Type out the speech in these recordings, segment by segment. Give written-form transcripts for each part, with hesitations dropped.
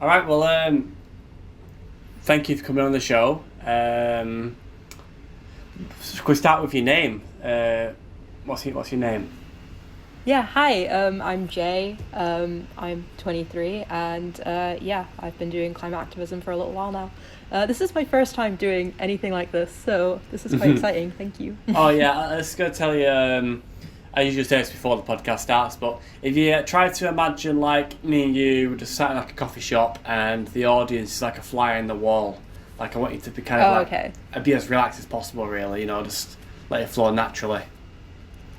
All right. Well, thank you for coming on the show. Could we start with your name? What's your name? Yeah, hi, I'm Jay. I'm 23, and yeah, I've been doing climate activism for a little while now. This is my first time doing anything like this, so this is quite exciting. Thank you. Oh yeah, I was going to tell you. I usually say this before the podcast starts, but if you try to imagine like me and you just sat in like a coffee shop and the audience is like a fly on the wall, like I want you to be kind of Oh, like okay. be as relaxed as possible, really. Just let it flow naturally.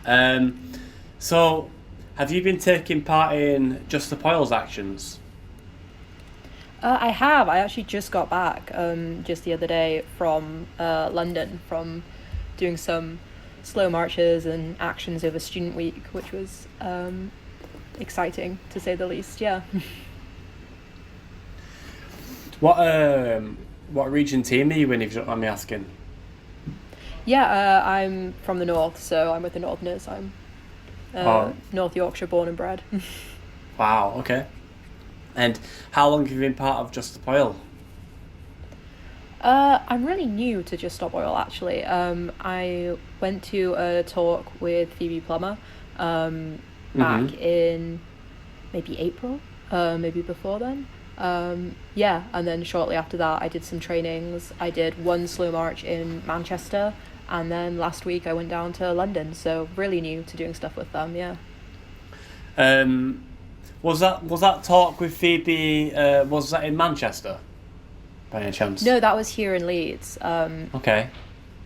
Um, so, have you been taking part in Just Stop Oil's actions? I have. I actually just got back just the other day from London from doing some slow marches and actions over Student Week, which was exciting to say the least. Yeah. What region team are you in, if you don't mind me asking? Yeah, I'm from the north, so I'm with the Northerners. I'm Oh, North Yorkshire born and bred. wow, okay. And how long have you been part of Just Stop Oil? I'm really new to Just Stop Oil, actually. I went to a talk with Phoebe Plummer Mm-hmm. back in maybe April, maybe before then. Yeah, and then shortly after that, I did some trainings. I did one slow march in Manchester, and then last week I went down to London. So really new to doing stuff with them. Yeah. Um, was that talk with Phoebe? Was that in Manchester, by any chance? No, that was here in Leeds. Okay.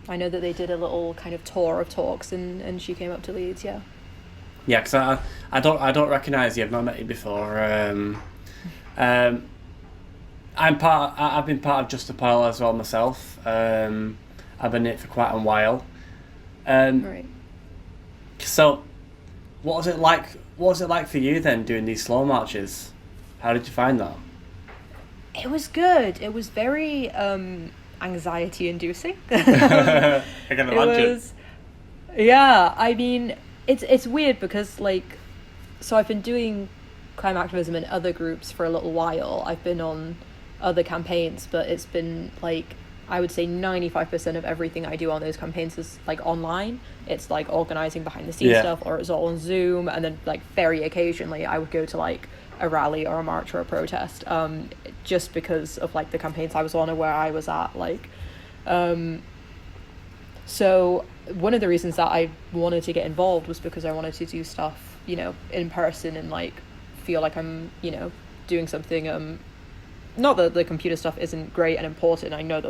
I know that they did a little kind of tour of talks, and she came up to Leeds. Yeah. Yeah, because I don't recognise you. I've not met you before. Um, I've been part of Just a Pile as well myself. I've been in it for quite a while. Um, Right. so what was it like? What was it like for you then doing these slow marches? How did you find that? It was good. It was very anxiety inducing. I can It imagine. was, yeah, I mean, it's weird because like, so I've been doing crime activism in other groups for a little while. I've been on other campaigns, but it's been like, I would say 95% of everything I do on those campaigns is like online. It's like organizing behind the scenes Yeah. stuff, or it's all on Zoom, and then like very occasionally I would go to like a rally or a march or a protest, just because of like the campaigns I was on or where I was at, like um so one of the reasons that I wanted to get involved was because I wanted to do stuff, in person, and like feel like I'm, doing something. Not that the computer stuff isn't great and important. I know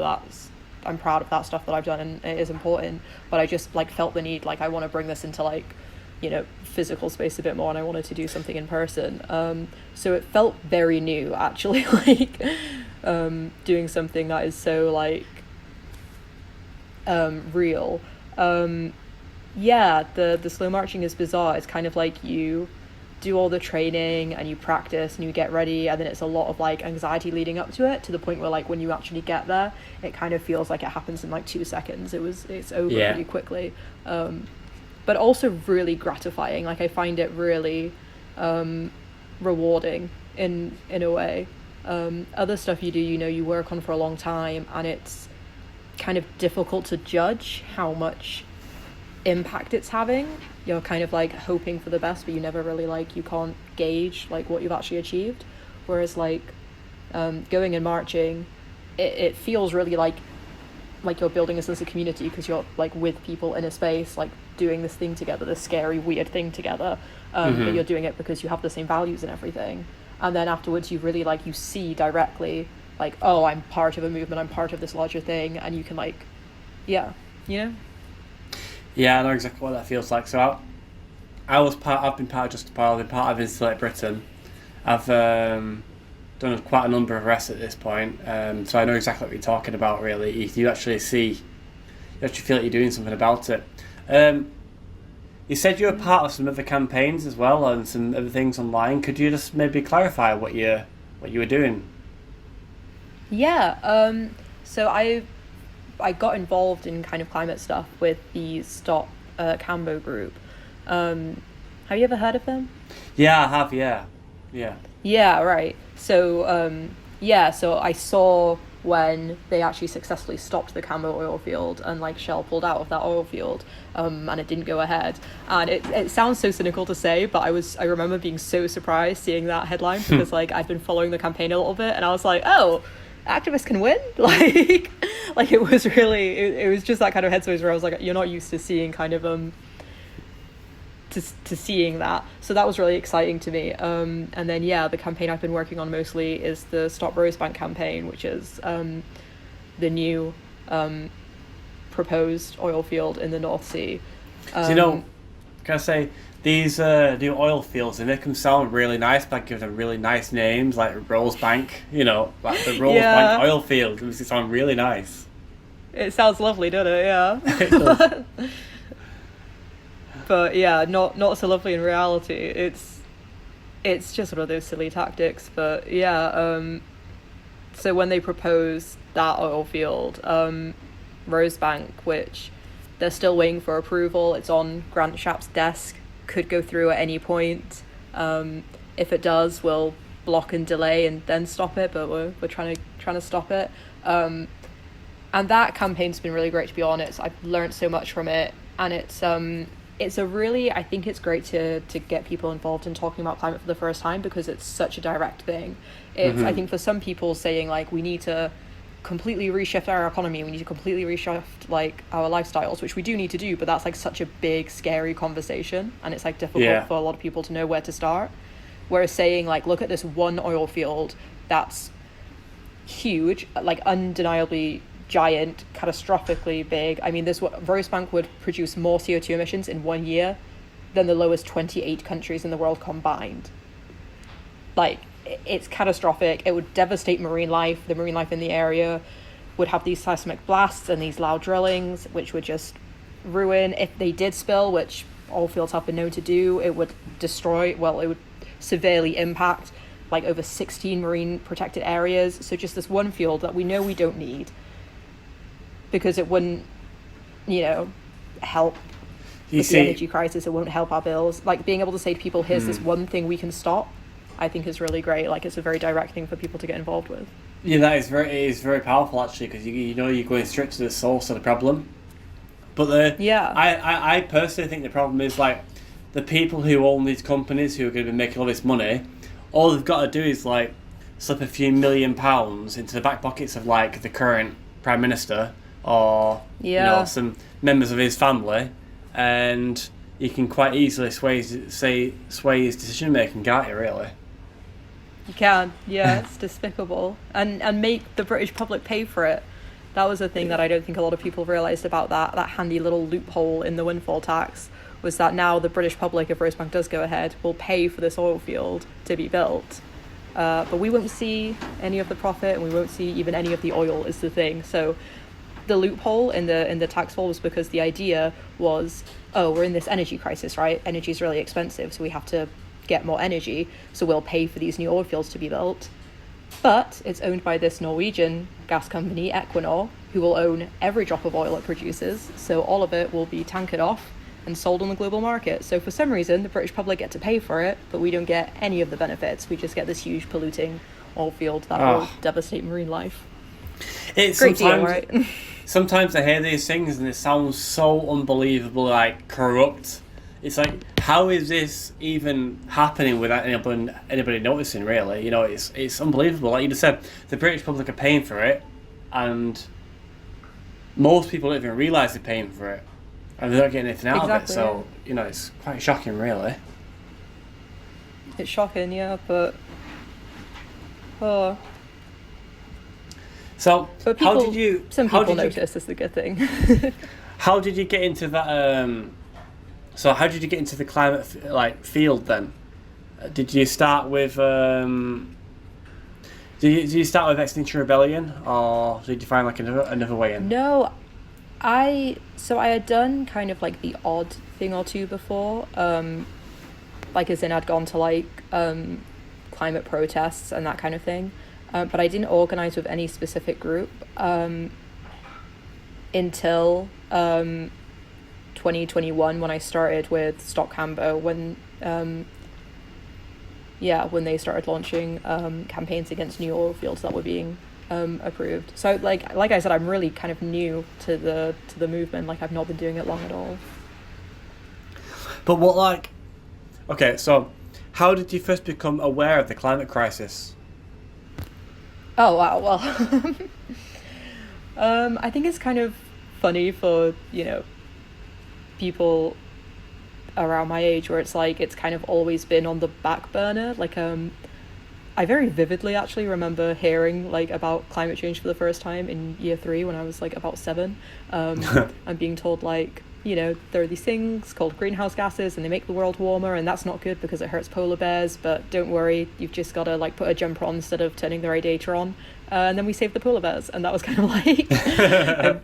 I'm proud of that stuff that I've done, and it is important, but I just like felt the need, like I want to bring this into like, physical space a bit more, and I wanted to do something in person. So it felt very new, actually, like doing something that is so like real. Yeah, the slow marching is bizarre. It's kind of like you do all the training and you practice and you get ready, and then it's a lot of like anxiety leading up to it, to the point where like when you actually get there, it kind of feels like it happens in like 2 seconds. It's over Yeah. pretty quickly. But also really gratifying. Like I find it really rewarding in a way. Other stuff you do, you work on for a long time, and it's kind of difficult to judge how much impact it's having. You're kind of like hoping for the best, but you never really like, you can't gauge like what you've actually achieved. Whereas like going and marching, it feels really like you're building a sense of community, because you're like with people in a space, like doing this thing together, this scary weird thing together, but you're doing it because you have the same values and everything. And then afterwards you really like, you see directly like, oh, I'm part of a movement, I'm part of this larger thing, and you can like, yeah, you know. Yeah, I know exactly what that feels like. So I've been part of Just a Pile. I've been part of Insulate Britain. I've done quite a number of arrests at this point, so I know exactly what you're talking about. Really, you actually feel like you're doing something about it. You said you were part of some other campaigns as well, and some other things online. Could you just maybe clarify what you were doing? Yeah, so I got involved in kind of climate stuff with the Stop Cambo group. Have you ever heard of them? Yeah, I have. Yeah, yeah. Yeah, right. So yeah, so I saw when they actually successfully stopped the Cambo oil field and like Shell pulled out of that oil field, and it didn't go ahead. And it sounds so cynical to say, but I remember being so surprised seeing that headline because like I've been following the campaign a little bit and I was like, oh, activists can win. Like it was really it was just that kind of headspace where I was like, you're not used to seeing kind of to seeing that. So that was really exciting to me. And then yeah, the campaign I've been working on mostly is the Stop Rosebank campaign, which is the new proposed oil field in the North Sea. Can I say these new oil fields, they make them sound really nice, but give them really nice names like Rosebank. Like the Rosebank oil field. It makes it sound really nice. It sounds lovely, doesn't it? Yeah. It does. But yeah, not so lovely in reality. It's just one of those silly tactics. But yeah, so when they proposed that oil field, Rosebank, which they're still waiting for approval, it's on Grant Shapps' desk, could go through at any point. If it does, we'll block and delay and then stop it. But we're trying to stop it. And that campaign's been really great, to be honest. I've learned so much from it, and it's a really, I think it's great to get people involved in talking about climate for the first time because it's such a direct thing. It's I think for some people saying like we need to completely reshift our economy, we need to completely reshift like our lifestyles, which we do need to do, but that's like such a big scary conversation and it's like difficult for a lot of people to know where to start. Whereas saying like, look at this one oil field that's huge, like undeniably giant, catastrophically big. I mean, Rosebank would produce more CO2 emissions in 1 year than the lowest 28 countries in the world combined. Like, it's catastrophic. It would devastate marine life. The marine life in the area would have these seismic blasts and these loud drillings, which would just ruin. If they did spill, which oil fields have been known to do, it would it would severely impact like over 16 marine protected areas. So just this one field that we know we don't need, because it wouldn't, help with the energy crisis. It won't help our bills. Like being able to say to people, here's this one thing we can stop, I think is really great. Like it's a very direct thing for people to get involved with. Yeah, it is very powerful actually, because you're going straight to the source of the problem. But I personally think the problem is like the people who own these companies who are going to be making all this money, all they've got to do is like slip a few £1 million into the back pockets of like the current Prime Minister or some members of his family, and you can quite easily sway his decision making, can't you? Really, you can. Yeah, it's despicable, and make the British public pay for it. That was a thing that I don't think a lot of people realised about that handy little loophole in the windfall tax, was that now the British public, if Rosebank does go ahead, will pay for this oil field to be built. But we won't see any of the profit, and we won't see even any of the oil is the thing. So the loophole in the tax law was because the idea was, we're in this energy crisis, right? Energy is really expensive, so we have to get more energy, so we'll pay for these new oil fields to be built. But it's owned by this Norwegian gas company, Equinor, who will own every drop of oil it produces, so all of it will be tankered off and sold on the global market. So for some reason, the British public get to pay for it, but we don't get any of the benefits. We just get this huge polluting oil field that will devastate marine life. It's great deal, right? Sometimes I hear these things and it sounds so unbelievably like corrupt. It's like, how is this even happening without anybody noticing? Really, it's unbelievable. Like you just said, the British public are paying for it, and most people don't even realise they're paying for it, and they're not getting anything out of it. So it's quite shocking, really. It's shocking, yeah, but So but how did you? Some people notice is the good thing. How did you get into that? So how did you get into the climate field then? Did you start with did you start with Extinction Rebellion, or did you find like another way in? No, I had done kind of like the odd thing or two before, like as in I'd gone to like climate protests and that kind of thing, but I didn't organise with any specific group until 2021 when I started with Stop Cambo, when when they started launching campaigns against new oil fields that were being approved. So like I said, I'm really kind of new to the movement. Like I've not been doing it long at all. But what, like, okay, so how did you first become aware of the climate crisis? Oh wow, well, I think it's kind of funny for people around my age where it's like it's kind of always been on the back burner. Like I very vividly actually remember hearing like about climate change for the first time in year 3 when I was like about 7, and being told like, there are these things called greenhouse gases and they make the world warmer, and that's not good because it hurts polar bears, but don't worry, you've just got to like put a jumper on instead of turning the radiator on, and then we saved the polar bears. And that was kind of like I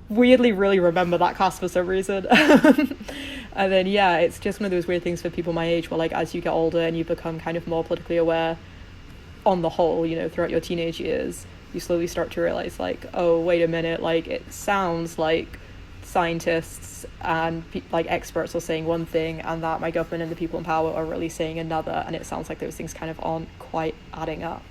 weirdly really remember that class for some reason. And then it's just one of those weird things for people my age where like as you get older and you become kind of more politically aware on the whole, throughout your teenage years, you slowly start to realize like, oh wait a minute, like it sounds like scientists and like experts are saying one thing and that my government and the people in power are really saying another, and it sounds like those things kind of aren't quite adding up.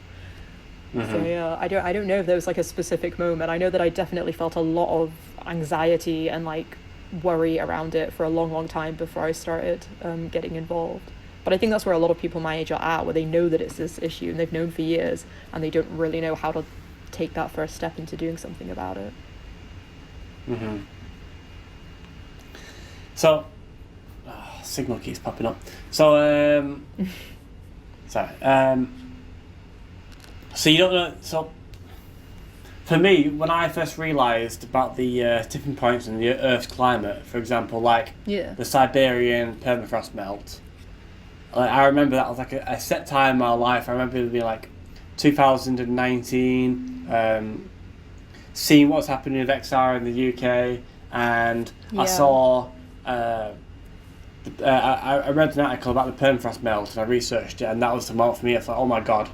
Mm-hmm. So I don't know if there was like a specific moment. I know that I definitely felt a lot of anxiety and like worry around it for a long time before I started getting involved. But I think that's where a lot of people my age are at, where they know that it's this issue and they've known for years and they don't really know how to take that first step into doing something about it. Mm-hmm. So, signal keeps popping up. So, so you don't know. So, for me, when I first realised about the tipping points in the Earth's climate, for example, like the Siberian permafrost melt, like, I remember that was like a set time in my life. I remember it being like 2019, seeing what's happening with XR in the UK, and I saw. I read an article about the permafrost melt and I researched it, and that was the moment for me. I thought, oh my god,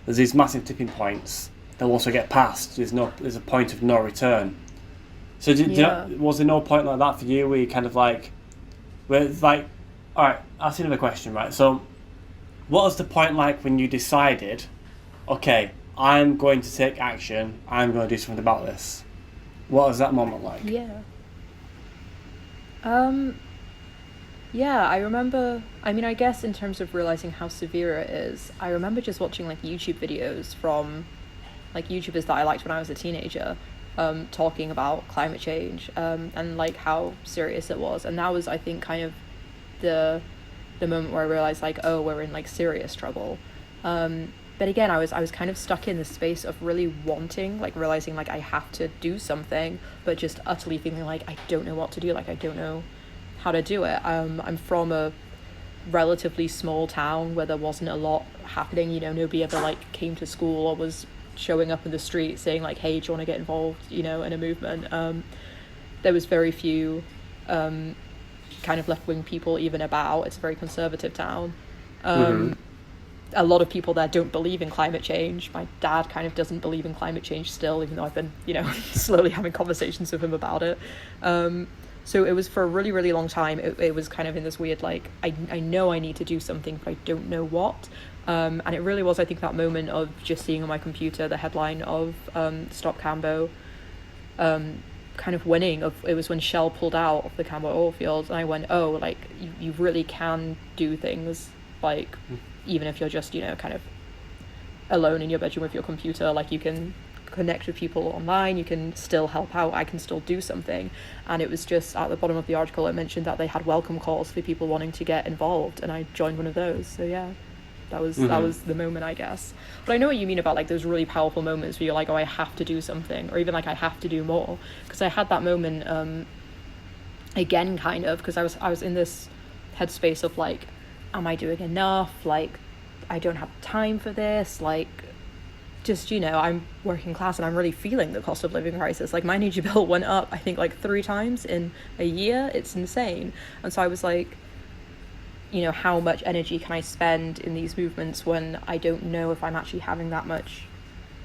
there's these massive tipping points that will also get passed. There's a point of no return. So was there no point like that for you where you kind of like, where it's like, all right, I'll ask you another question, right? So what was the point like when you decided, okay, I'm going to take action, I'm going to do something about this? What was that moment like? I remember, I guess in terms of realizing how severe it is, I remember just watching like YouTube videos from like YouTubers that I liked when I was a teenager, talking about climate change, and like how serious it was. And that was, I think, kind of the moment where I realized like, oh, we're in like serious trouble. But again, I was kind of stuck in the space of really wanting, like realizing like I have to do something, but just utterly feeling like I don't know what to do, like I don't know how to do it. I'm from a relatively small town where there wasn't a lot happening. Nobody ever like came to school or was showing up in the street saying like, hey, do you want to get involved, in a movement? There was very few kind of left-wing people even about. It's a very conservative town. A lot of people there don't believe in climate change. My dad kind of doesn't believe in climate change still, even though I've been, slowly having conversations with him about it. So it was for a really, really long time. It was kind of in this weird, like, I know I need to do something, but I don't know what. And it really was, I think, that moment of just seeing on my computer the headline of Stop Cambo kind of winning. It was when Shell pulled out of the Cambo oil fields, and I went, oh, like, you really can do things, like, even if you're just, kind of alone in your bedroom with your computer, like you can connect with people online, you can still help out, I can still do something. And it was just at the bottom of the article, it mentioned that they had welcome calls for people wanting to get involved, and I joined one of those. So that was the moment, I guess. But I know what you mean about like those really powerful moments where you're like, oh, I have to do something, or even like I have to do more. Because I had that moment again, kind of, because I was in this headspace of like, am I doing enough? Like, I don't have time for this. Like, just, I'm working class and I'm really feeling the cost of living crisis. Like, my energy bill went up, I think, like 3 times in a year. It's insane. And so I was like, how much energy can I spend in these movements when I don't know if I'm actually having that much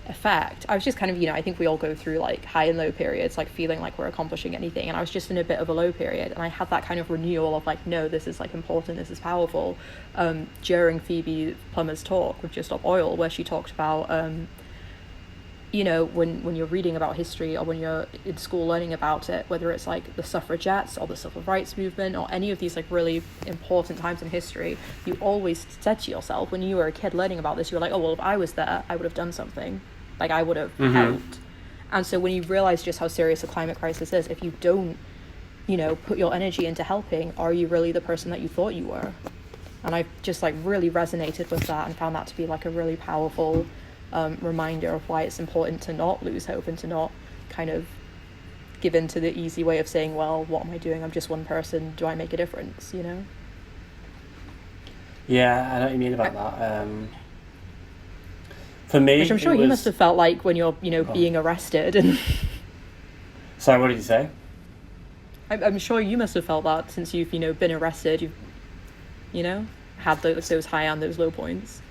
effect. I was just kind of, I think we all go through like high and low periods, like feeling like we're accomplishing anything, and I was just in a bit of a low period, and I had that kind of renewal of like, no, this is like important, this is powerful, during Phoebe Plummer's talk with Just Stop Oil, where she talked about when you're reading about history, or when you're in school learning about it, whether it's like the suffragettes or the civil rights movement or any of these like really important times in history, you always said to yourself when you were a kid learning about this, you were like, oh well, if I was there, I would have done something, like I would have helped. And so when you realize just how serious the climate crisis is, if you don't put your energy into helping, are you really the person that you thought you were? And I just like really resonated with that and found that to be like a really powerful reminder of why it's important to not lose hope and to not kind of give in to the easy way of saying, well, what am I doing? I'm just one person. Do I make a difference? Yeah, I know what you mean about that. For me, which I'm sure you must have felt like when you're being arrested and sorry, what did you say? I'm sure you must have felt that since you've been arrested, you've had those high and those low points.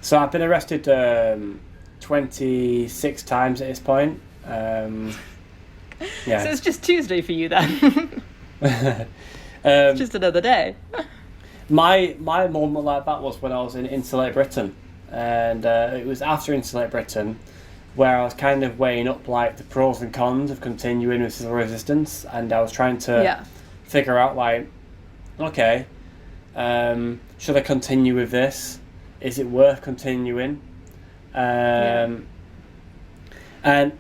So I've been arrested 26 times at this point. Yeah. So it's just Tuesday for you then. It's just another day. My moment like that was when I was in Insulate Britain, and it was after Insulate Britain where I was kind of weighing up like the pros and cons of continuing with civil resistance, and I was trying to figure out like, okay, should I continue with this? Is it worth continuing? And I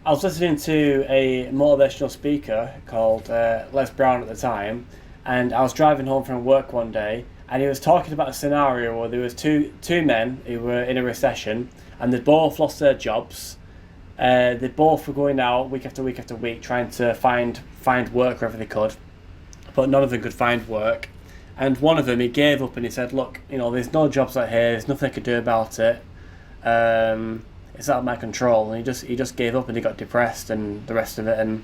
was listening to a motivational speaker called Les Brown at the time, and I was driving home from work one day, and he was talking about a scenario where there was two men who were in a recession, and they both lost their jobs. They both were going out week after week after week trying to find work wherever they could, but none of them could find work. And one of them, he gave up and he said, look, there's no jobs out here, there's nothing I could do about it. It's out of my control. And he just gave up and he got depressed and the rest of it.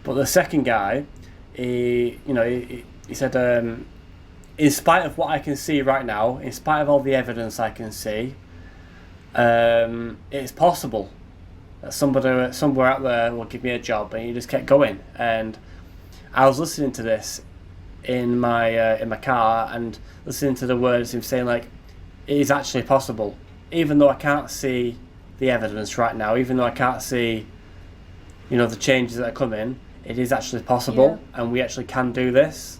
But the second guy, he said, in spite of what I can see right now, in spite of all the evidence I can see, it's possible that somebody somewhere out there will give me a job. And he just kept going. And I was listening to this in my car and listening to the words him saying like, it is actually possible, even though I can't see the evidence right now, even though I can't see the changes that are coming, it is actually possible, and we actually can do this,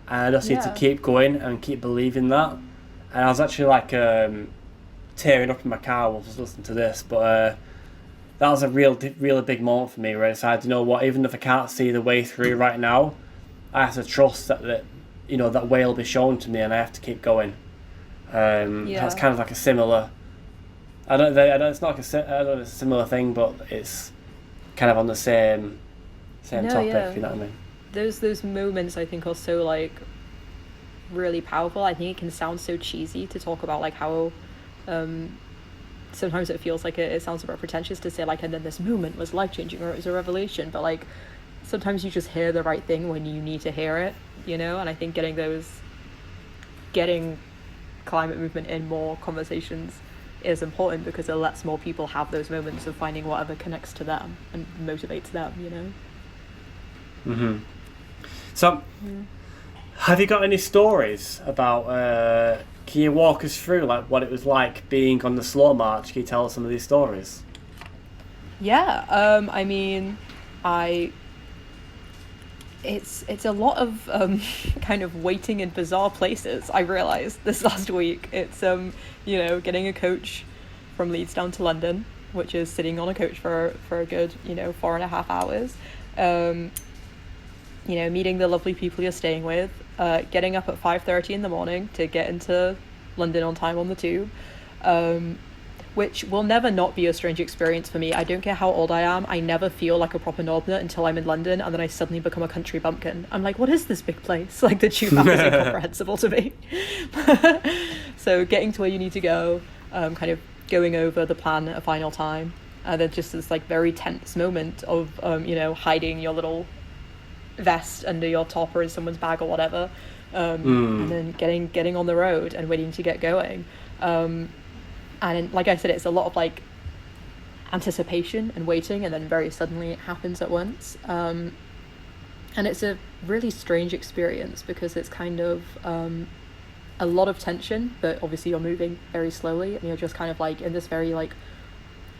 and I just need to keep going and keep believing that. And I was actually like tearing up in my car while I was listening to this, but that was a really big moment for me where I decided, what, even if I can't see the way through right now, I have to trust that that way will be shown to me, and I have to keep going. That's kind of like a similar. I don't know. It's not like a similar thing, but it's kind of on the same topic. If you know what I mean. Those moments I think are so like really powerful. I think it can sound so cheesy to talk about like how sometimes it feels like it sounds a bit pretentious to say like, and then this moment was life changing or it was a revelation, but like, sometimes you just hear the right thing when you need to hear it, and I think getting climate movement in more conversations is important because it lets more people have those moments of finding whatever connects to them and motivates them, So, have you got any stories about, can you walk us through like what it was like being on the slow march? Can you tell us some of these stories? Yeah, I mean, it's a lot of kind of waiting in bizarre places. I realized this last week. It's getting a coach from Leeds down to London, which is sitting on a coach for a good 4.5 hours. Meeting the lovely people you're staying with, getting up at 5:30 in the morning to get into London on time on the tube. Which will never not be a strange experience for me. I don't care how old I am, I never feel like a proper northerner until I'm in London, and then I suddenly become a country bumpkin. I'm like, what is this big place? Like, the tube map is incomprehensible to me. So getting to where you need to go, kind of going over the plan at a final time, and then just this like very tense moment of hiding your little vest under your top or in someone's bag or whatever, and then getting on the road and waiting to get going. And like I said, it's a lot of like anticipation and waiting, and then very suddenly it happens at once. And it's a really strange experience because it's kind of a lot of tension, but obviously you're moving very slowly and you're just kind of like in this very like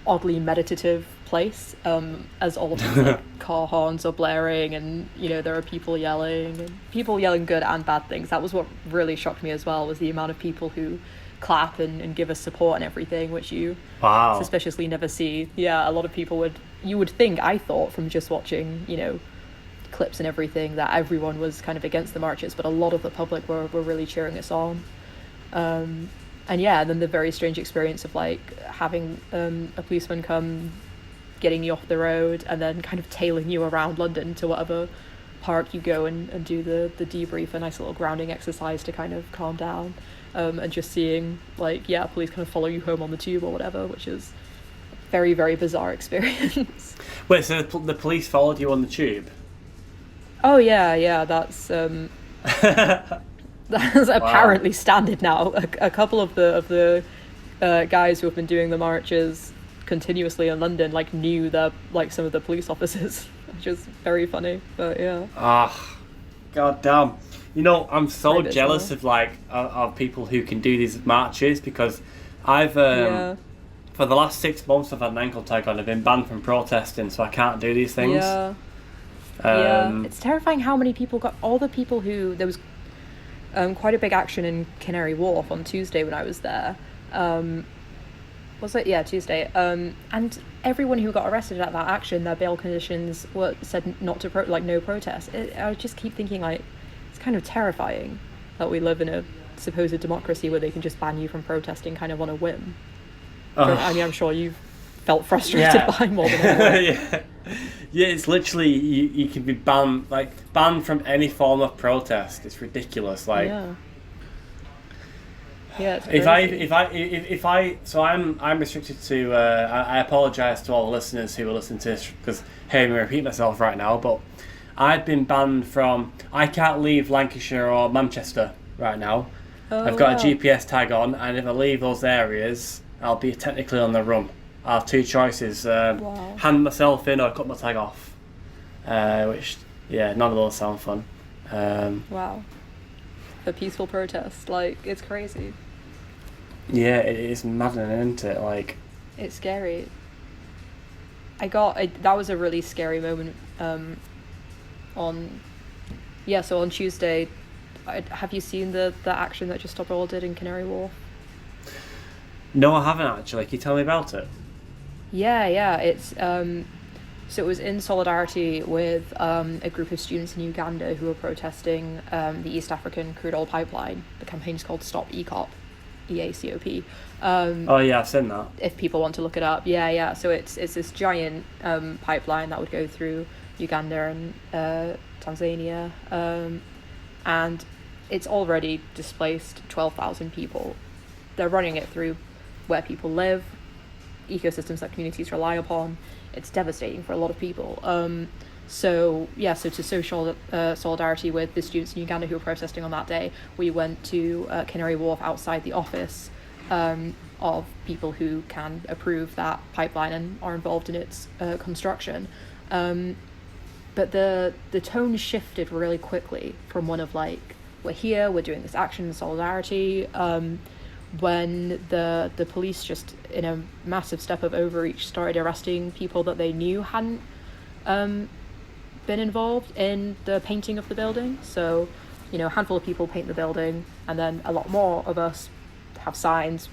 oddly meditative place, as all of these like car horns are blaring, and there are people yelling good and bad things. That was what really shocked me as well, was the amount of people who clap and give us support and everything, which you suspiciously never see. Yeah, a lot of people you would think, I thought, from just watching clips and everything, that everyone was kind of against the marches, but a lot of the public were really cheering us on. And then the very strange experience of like having a policeman come, getting you off the road, and then kind of tailing you around London to whatever park you go and do the debrief, a nice little grounding exercise to kind of calm down, and just seeing like police kind of follow you home on the tube or whatever, which is a very, very bizarre experience. Wait, so the police followed you on the tube? Oh yeah, that's that's apparently standard now. A couple of the guys who have been doing the marches continuously in London like knew like some of the police officers, which is very funny. But yeah. God damn. I'm so jealous of like of people who can do these marches, because I've for the last 6 months I've had an ankle tag on. I've been banned from protesting, so I can't do these things. It's terrifying how many people all the people who there was quite a big action in Canary Wharf on Tuesday when I was there. Was it? Yeah, Tuesday. And everyone who got arrested at that action, their bail conditions were said not to no protest. I just keep thinking like it's kind of terrifying that we live in a supposed democracy where they can just ban you from protesting kind of on a whim. I mean, I'm sure you've felt frustrated by more than anyone. Yeah, it's literally you can be banned from any form of protest. It's ridiculous. Like, it's if I so I'm restricted to. I apologise to all the listeners who are listening to this, because hearing me repeat myself right now, but I've been banned from. I can't leave Lancashire or Manchester right now. I've got a GPS tag on, and if I leave those areas, I'll be technically on the run. I have 2 choices: hand myself in or cut my tag off. Which, none of those sound fun. Wow. A peaceful protest, like, it's crazy. Yeah, it is maddening, isn't it? Like, it's scary. That was a really scary moment. On Tuesday, have you seen the action that Just Stop Oil did in Canary Wharf? No, I haven't actually. Can you tell me about it? Yeah. It's so it was in solidarity with a group of students in Uganda who were protesting the East African crude oil pipeline. The campaign is called Stop EACOP, EACOP. I've seen that. If people want to look it up, yeah. So it's this giant pipeline that would go through Uganda and Tanzania, and it's already displaced 12,000 people. They're running it through where people live, ecosystems that communities rely upon. It's devastating for a lot of people. So to show solidarity with the students in Uganda who were protesting on that day, we went to Canary Wharf outside the office of people who can approve that pipeline and are involved in its construction. But the tone shifted really quickly from one of like, we're here, we're doing this action in solidarity, when the police, just in a massive step of overreach, started arresting people that they knew hadn't been involved in the painting of the building. So, a handful of people paint the building, and then a lot more of us have signs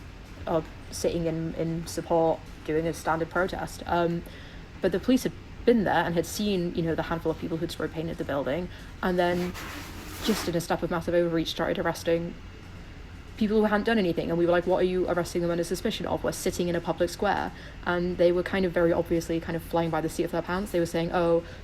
of sitting in support, doing a standard protest. But the police had been there and had seen, the handful of people who'd spray painted the building, and then just in a step of massive overreach started arresting people who hadn't done anything. And we were like, what are you arresting them under suspicion of? We're sitting in a public square. And they were kind of very obviously kind of flying by the seat of their pants. They were saying,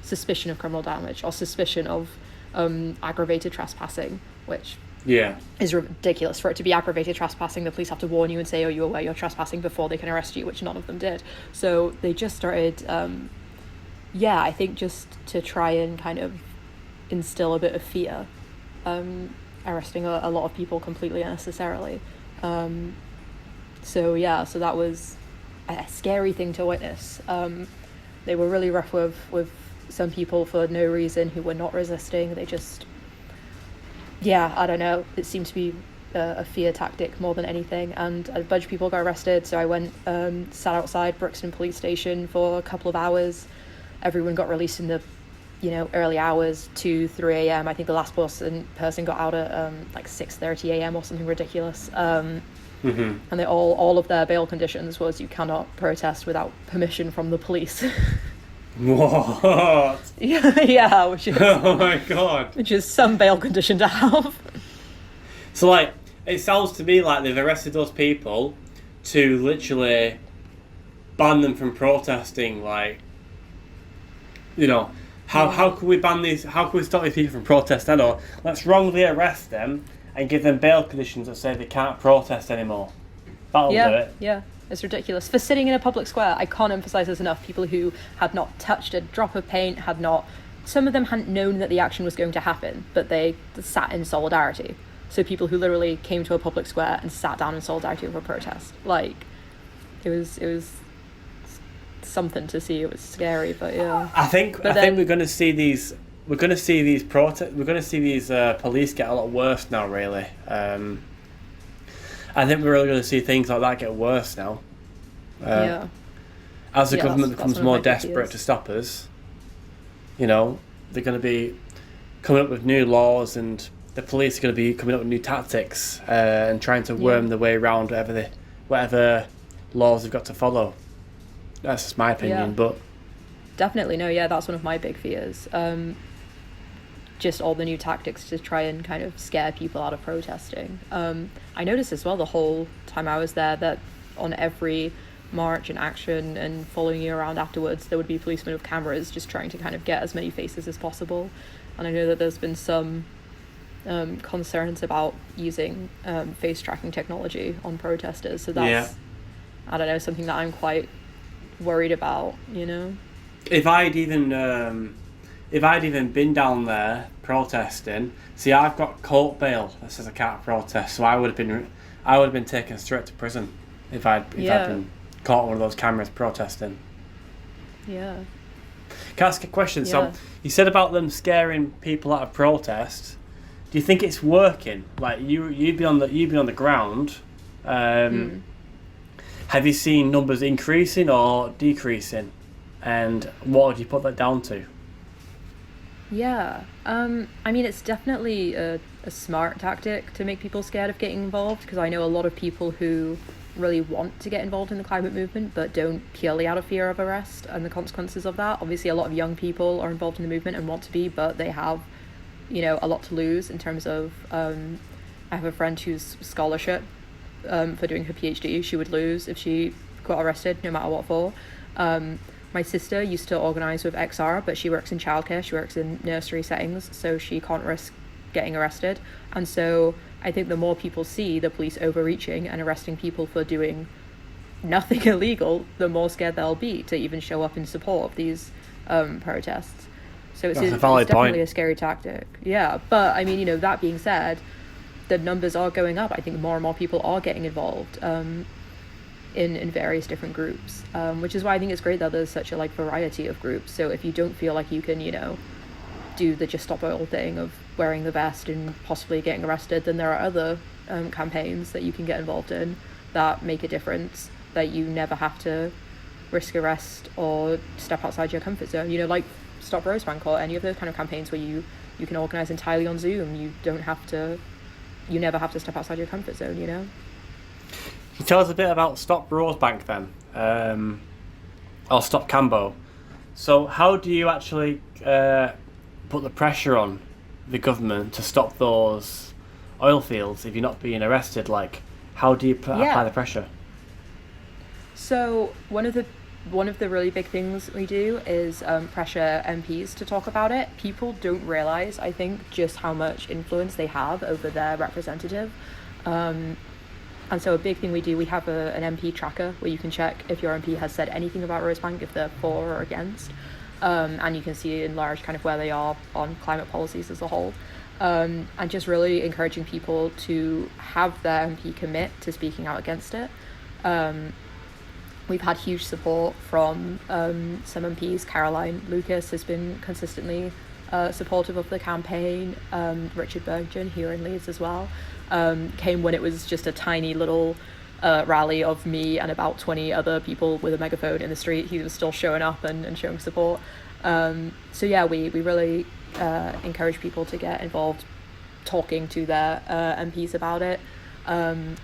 suspicion of criminal damage, or suspicion of aggravated trespassing, which is ridiculous. For it to be aggravated trespassing, the police have to warn you and say, you're aware you're trespassing, before they can arrest you, which none of them did. So they just started, I think just to try and kind of instill a bit of fear, arresting a lot of people completely unnecessarily. So yeah, so that was a scary thing to witness. They were really rough with some people for no reason who were not resisting. They just, yeah, I don't know. It seemed to be a fear tactic more than anything. And a bunch of people got arrested. So I went, sat outside Brixton Police Station for a couple of hours. Everyone got released in the, early hours, 2, 3 a.m. I think the last person got out at like 6:30 a.m. or something ridiculous. Mm-hmm. And they all of their bail conditions was you cannot protest without permission from the police. What? Yeah, which is Oh my god. which is some bail condition to have. So, like, it sounds to me like they've arrested those people to literally ban them from protesting. Like, how can we ban these? How can we stop these people from protesting? Or let's wrongly arrest them and give them bail conditions that say they can't protest anymore. That'll do it. Yeah, it's ridiculous. For sitting in a public square, I can't emphasize this enough. People who had not touched a drop of paint, some of them hadn't known that the action was going to happen, but they sat in solidarity. So people who literally came to a public square and sat down in solidarity over a protest. Like, it was something to see. It was scary, but yeah. I think we're going to see these. We're going to see these police get a lot worse now. Really, I think we're really going to see things like that get worse now. Yeah. As the Yeah, government that's becomes one of more my big desperate fears. to stop us, they're going to be coming up with new laws, and the police are going to be coming up with new tactics and trying to worm their way around whatever laws they've got to follow. That's just my opinion, Yeah. but. Definitely, no, yeah, that's one of my big fears. Just all the new tactics to try and kind of scare people out of protesting. I noticed as well the whole time I was there that on every march and action and following you around afterwards, there would be policemen with cameras just trying to kind of get as many faces as possible. And I know that there's been some concerns about using face tracking technology on protesters. So that's, I don't know, something that I'm quite worried about, If I'd even been down there protesting, see, I've got court bail that says I can't protest, so I would have been taken straight to prison if I'd been caught on one of those cameras protesting. Yeah. Can I ask a question? Yeah. So you said about them scaring people out of protest. Do you think it's working? Like you'd be on the ground. Have you seen numbers increasing or decreasing? And what would you put that down to? Yeah, I mean, it's definitely a smart tactic to make people scared of getting involved, because I know a lot of people who really want to get involved in the climate movement but don't purely out of fear of arrest and the consequences of that. Obviously, a lot of young people are involved in the movement and want to be, but they have, a lot to lose in terms of, I have a friend whose scholarship for doing her PhD, she would lose if she got arrested, no matter what for. My sister used to organise with XR, but she works in childcare, she works in nursery settings, so she can't risk getting arrested. And so I think the more people see the police overreaching and arresting people for doing nothing illegal, the more scared they'll be to even show up in support of these protests. So it's definitely point. A scary tactic. Yeah, but I mean, that being said, the numbers are going up. I think more and more people are getting involved. In various different groups, which is why I think it's great that there's such a variety of groups. So if you don't feel like you can, do the Just Stop Oil thing of wearing the vest and possibly getting arrested, then there are other campaigns that you can get involved in that make a difference, that you never have to risk arrest or step outside your comfort zone. Like Stop Rosebank or any of those kind of campaigns where you can organise entirely on Zoom. You never have to step outside your comfort zone. Can you tell us a bit about Stop Rosebank then, or Stop Cambo? So how do you actually put the pressure on the government to stop those oil fields if you're not being arrested? Like, how do you apply the pressure? So one of the really big things we do is pressure MPs to talk about it. People don't realise, I think, just how much influence they have over their representative. And so a big thing we do, we have an MP tracker where you can check if your MP has said anything about Rosebank, if they're for or against. And you can see in large kind of where they are on climate policies as a whole. And just really encouraging people to have their MP commit to speaking out against it. We've had huge support from some MPs. Caroline Lucas has been consistently supportive of the campaign. Richard Burgon here in Leeds as well came when it was just a tiny little rally of me and about 20 other people with a megaphone in the street. He was still showing up and showing support. So yeah, we really encourage people to get involved, talking to their MPs about it. And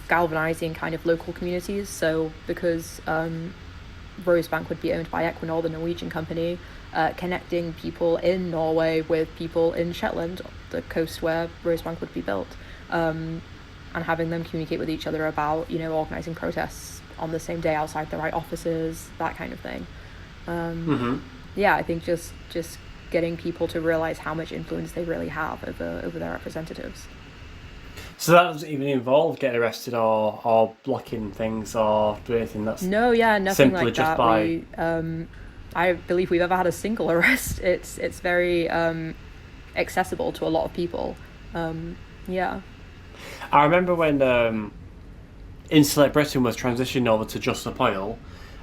galvanizing kind of local communities. So because Rosebank would be owned by Equinor, the Norwegian company, connecting people in Norway with people in Shetland, the coast where Rosebank would be built, and having them communicate with each other about, organizing protests on the same day outside the right offices, that kind of thing. Yeah, I think just getting people to realize how much influence they really have over their representatives. So that doesn't even involve getting arrested or blocking things or doing anything. That's nothing simply like just that. by. I believe we've ever had a single arrest. It's very accessible to a lot of people. Yeah. I remember when Insulate Britain was transitioning over to Just Stop Oil,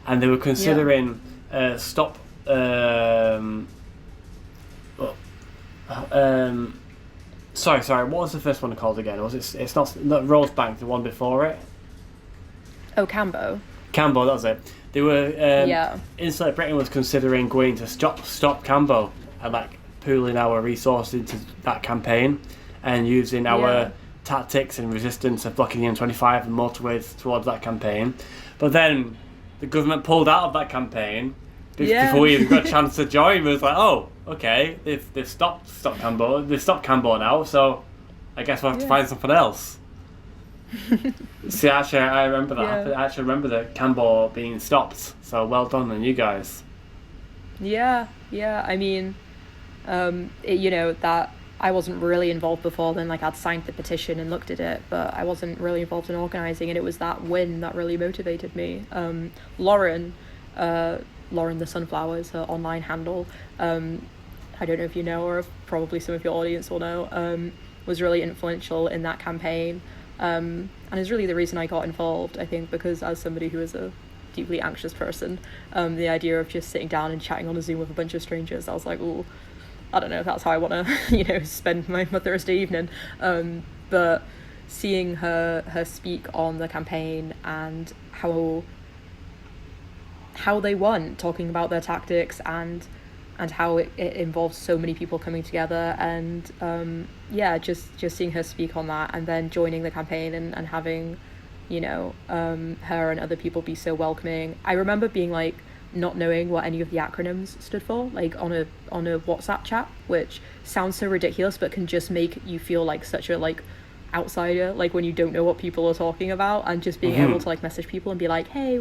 and they were considering stop. Sorry. What was the first one called again? Was it? It's not Rosebank. The one before it. Oh, Cambo. Cambo, that was it. They were. Insulate Britain was considering going to stop Cambo and pooling our resources into that campaign and using our tactics and resistance of blocking the M25 and motorways towards that campaign. But then the government pulled out of that campaign before we even got a chance to join. It was like, oh, okay, they've stopped Cambo. They've stopped Cambo now, so I guess we'll have to find something else. See, actually, I remember that. I actually remember the Cambo being stopped. So well done on you guys. Yeah. I mean, that I wasn't really involved before then. I'd signed the petition and looked at it, but I wasn't really involved in organising, and it was that win that really motivated me. Lauren the Sunflowers, her online handle, I don't know if you know, or if probably some of your audience will know, was really influential in that campaign, and is really the reason I got involved, I think, because as somebody who is a deeply anxious person, the idea of just sitting down and chatting on a Zoom with a bunch of strangers, I was like, ooh, I don't know if that's how I want to, spend my Thursday evening, but seeing her speak on the campaign and how they won, talking about their tactics and how it involves so many people coming together, and just seeing her speak on that, and then joining the campaign and having her and other people be so welcoming. I remember being not knowing what any of the acronyms stood for, on a WhatsApp chat, which sounds so ridiculous but can just make you feel like such a outsider, when you don't know what people are talking about, and just being able to message people and be like, hey,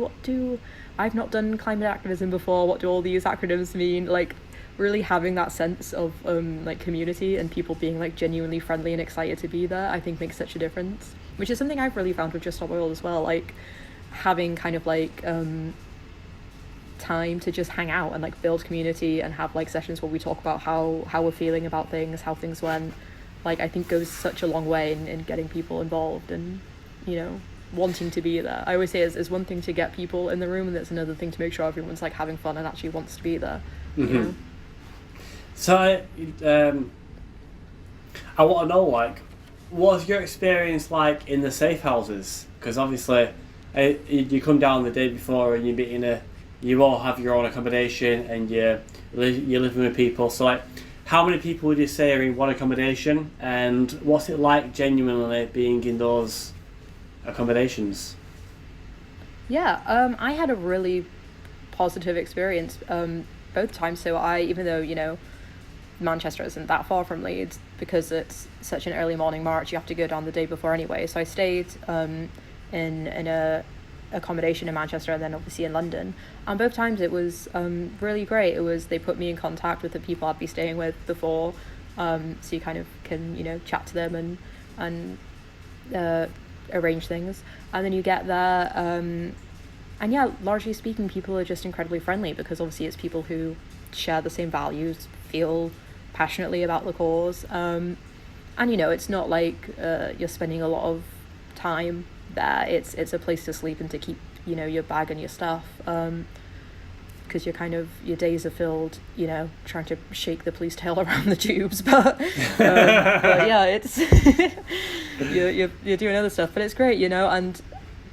I've not done climate activism before, what do all these acronyms mean? Really having that sense of community and people being genuinely friendly and excited to be there, I think makes such a difference, which is something I've really found with Just Stop Oil as well, having kind of time to just hang out and build community and have sessions where we talk about how we're feeling about things, how things went, I think goes such a long way in getting people involved and wanting to be there. I always say it's one thing to get people in the room, and it's another thing to make sure everyone's having fun and actually wants to be there. So I want to know what was your experience in the safe houses, because obviously you come down the day before and you all have your own accommodation and you're living with people, so how many people would you say are in one accommodation, and what's it like genuinely being in those accommodations? I had a really positive experience both times. So even though Manchester isn't that far from Leeds, because it's such an early morning march, you have to go down the day before anyway, so I stayed in a accommodation in Manchester and then obviously in London, and both times it was really great. They put me in contact with the people I'd be staying with before, so you kind of can chat to them and arrange things, and then you get there, and largely speaking, people are just incredibly friendly, because obviously it's people who share the same values, feel passionately about the cause, and it's not you're spending a lot of time there. It's a place to sleep and to keep, you know, your bag and your stuff. Because your days are filled, you know, trying to shake the police tail around the tubes, but yeah, it's you're doing other stuff, but it's great, you know. And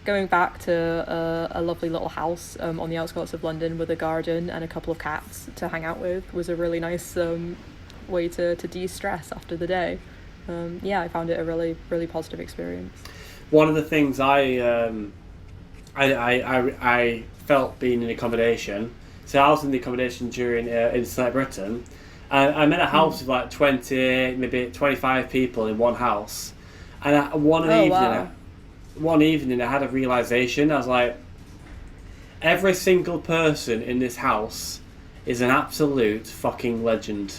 going back to a lovely little house on the outskirts of London with a garden and a couple of cats to hang out with was a really nice way to de-stress after the day. Yeah, I found it a really, really positive experience. One of the things I felt being in accommodation. So I was in the accommodation during in Select Britain, and I'm in a house with like 20, maybe 25 people in one house, and one evening I had a realization. I was like, every single person in this house is an absolute fucking legend.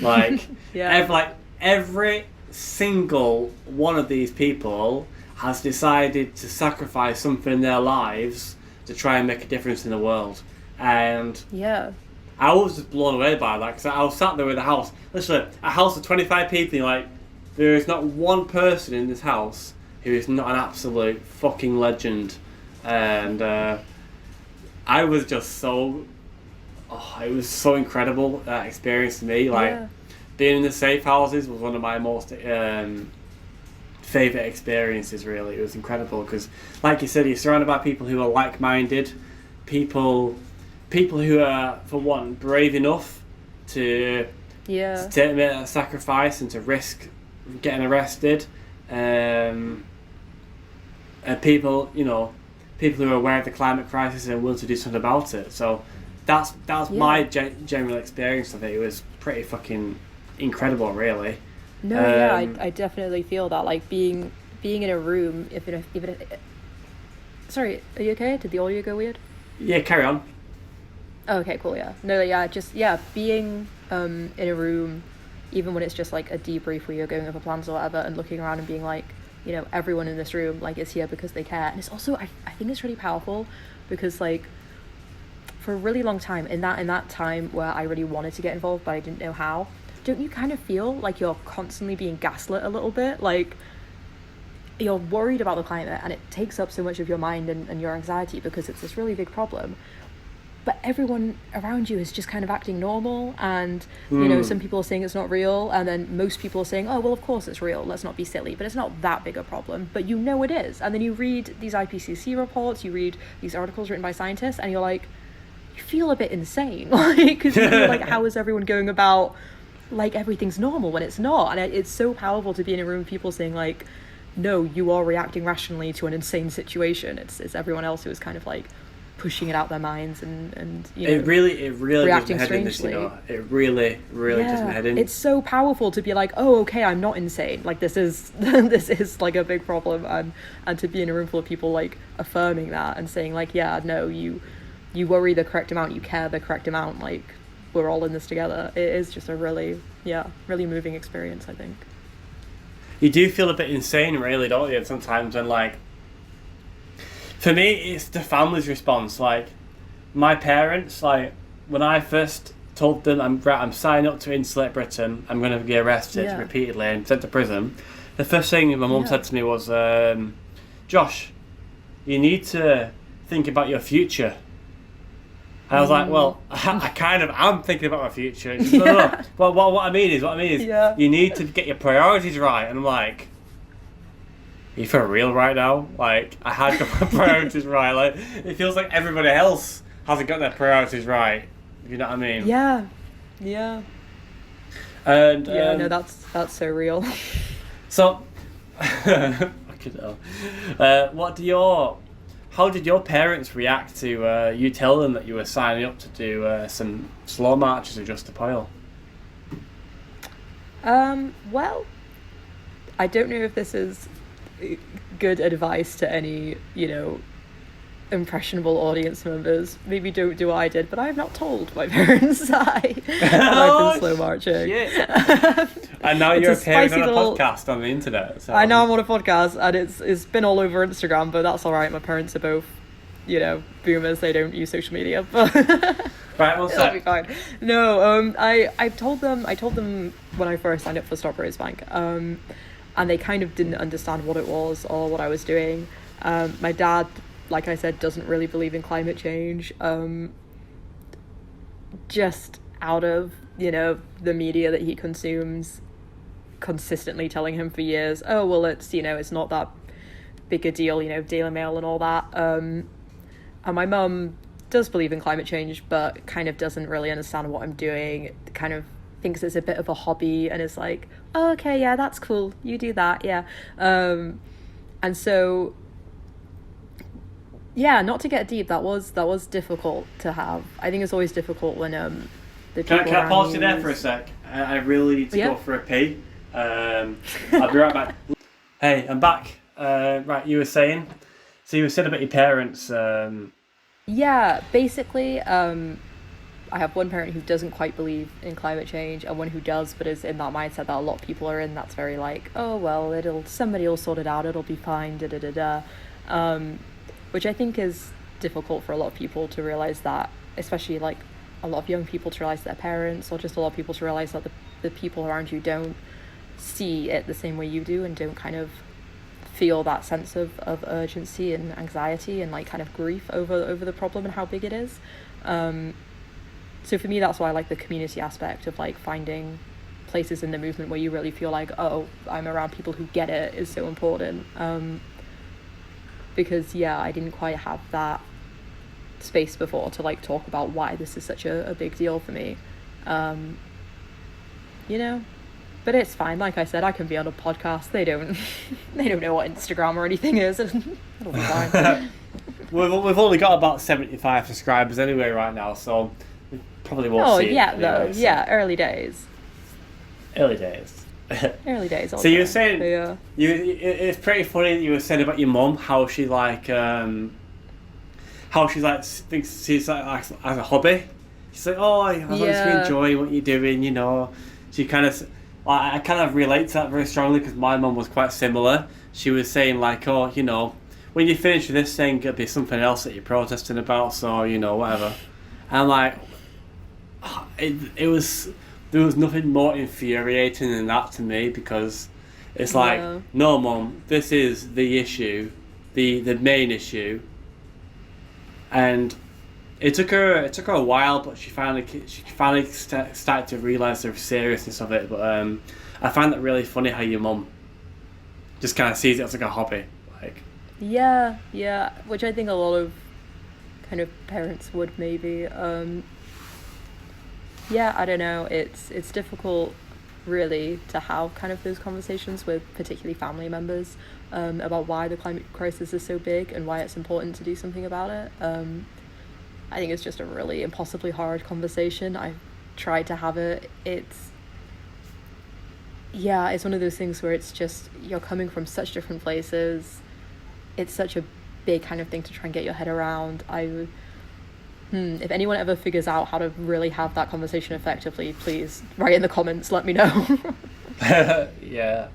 Like, Yeah. every single one of these people has decided to sacrifice something in their lives to try and make a difference in the world. And Yeah. I was just blown away by that, because I was sat there with a house, literally a house of 25 people, and you're like, there is not one person in this house who is not an absolute fucking legend. And I was just so, it was so incredible, that experience to me. Like, being in the safe houses was one of my most favourite experiences, really. It was incredible, because, like you said, you're surrounded by people who are like-minded, people who are, for one, brave enough to make that sacrifice and to risk getting arrested, and people who are aware of the climate crisis and willing to do something about it. So that's my general experience of it. It was pretty fucking incredible, really. No, I definitely feel that, like, being in a room, even if sorry, are you okay? Did the audio go weird? Yeah, carry on. Oh, okay, cool, yeah. No, yeah, just, being in a room, even when it's just, like, a debrief where you're going over plans or whatever, and looking around and being like, you know, everyone in this room, like, is here because they care. And it's also, I think it's really powerful, because, like, for a really long time, in that time where I really wanted to get involved, but I didn't know how, don't you kind of feel like you're constantly being gaslit a little bit? Like, you're worried about the climate, and it takes up so much of your mind and your anxiety, because it's this really big problem. But everyone around you is just kind of acting normal, and you know, some people are saying it's not real, and then most people are saying, oh well, of course it's real, let's not be silly, but it's not that big a problem, but you know it is. And then you read these IPCC reports, you read these articles written by scientists, and you're like, you feel a bit insane, like, because you're like, how is everyone going about like everything's normal when it's not? And it's so powerful to be in a room with people saying, like, no, you are reacting rationally to an insane situation. It's everyone else who is kind of like pushing it out their minds, and you know, it really reacting does my head in this, you know. It really does my head in. It's so powerful to be like, oh, okay, I'm not insane, like, this is this is like a big problem, and to be in a room full of people like affirming that and saying, like, yeah, no, you worry the correct amount, you care the correct amount, like, we're all in this together. It is just a really moving experience, I think. You do feel a bit insane, really, don't you, sometimes, when, like, for me, it's the family's response. Like, my parents, like, when I first told them I'm signing up to Insulate Britain, I'm going to be arrested repeatedly and sent to prison, the first thing my mum said to me was, Josh, you need to think about your future. And I was like, well, I kind of am thinking about my future. Just, no. Well, what I mean is, you need to get your priorities right. And I'm like, are you for real right now? Like, I had got my priorities right. Like, it feels like everybody else hasn't got their priorities right. You know what I mean? Yeah. And no, that's so real. So, fucking hell. How did your parents react to you telling them that you were signing up to do some slow marches with Just Stop Oil? Well, I don't know if this is good advice to any, you know, impressionable audience members. Maybe don't do what I did, but I have not told my parents that I've been slow marching. Shit. And now you're appearing on a podcast on the internet. So. I know I'm on a podcast, and it's been all over Instagram, but that's all right. My parents are both, you know, boomers. They don't use social media, but right, what's it'll be fine. No, I told them when I first signed up for Stop Rosebank. and they kind of didn't understand what it was or what I was doing. My dad, like I said, doesn't really believe in climate change, just out of, the media that he consumes consistently telling him for years, oh, well, it's not that big a deal, Daily Mail and all that. And my mum does believe in climate change, but kind of doesn't really understand what I'm doing, kind of thinks it's a bit of a hobby, and is like, oh, okay, yeah, that's cool, you do that, yeah. And so, yeah, not to get deep, that was difficult to have. I think it's always difficult when the people Can I pause you there use... for a sec? I really need to Yeah. go for a pee. I'll be right back. Hey, I'm back. Right, you were saying? So you were saying about your parents. Yeah, basically, I have one parent who doesn't quite believe in climate change, and one who does, but is in that mindset that a lot of people are in. That's very like, oh well, somebody will sort it out, it'll be fine, da da da da. Which I think is difficult for a lot of people to realize that, especially like a lot of young people to realize their parents, or just a lot of people to realize that the people around you don't see it the same way you do, and don't kind of feel that sense of urgency and anxiety and like kind of grief over the problem and how big it is. So for me, that's why I like the community aspect of like finding places in the movement where you really feel like, oh, I'm around people who get it, is so important. Because yeah, I didn't quite have that space before to like talk about why this is such a big deal for me. But it's fine. Like I said, I can be on a podcast. They don't know what Instagram or anything is. It'll be fine. We've only got about 75 subscribers anyway right now, so we probably won't see it anyway, so. Yeah, early days. Early days. Early days. So you were saying, yeah. It's pretty funny that you were saying about your mum, how she thinks she's like as a hobby. She's like, oh, as long as you enjoy what you're doing, she kind of. I kind of relate to that very strongly because my mum was quite similar. She was saying like, oh, when you finish with this thing, it'll be something else that you're protesting about, so, whatever. And like, there was nothing more infuriating than that to me, because it's like, no, Mum, this is the issue, the main issue. And it took her a while, but she finally started to realise the seriousness of it. But I find that really funny how your mum just kind of sees it as like a hobby, like. Yeah, which I think a lot of kind of parents would maybe. Yeah, I don't know. It's difficult, really, to have kind of those conversations with particularly family members about why the climate crisis is so big and why it's important to do something about it. I think it's just a really impossibly hard conversation. I've tried to have it. It's one of those things where it's just, you're coming from such different places. It's such a big kind of thing to try and get your head around. If anyone ever figures out how to really have that conversation effectively, please write in the comments, let me know. Yeah.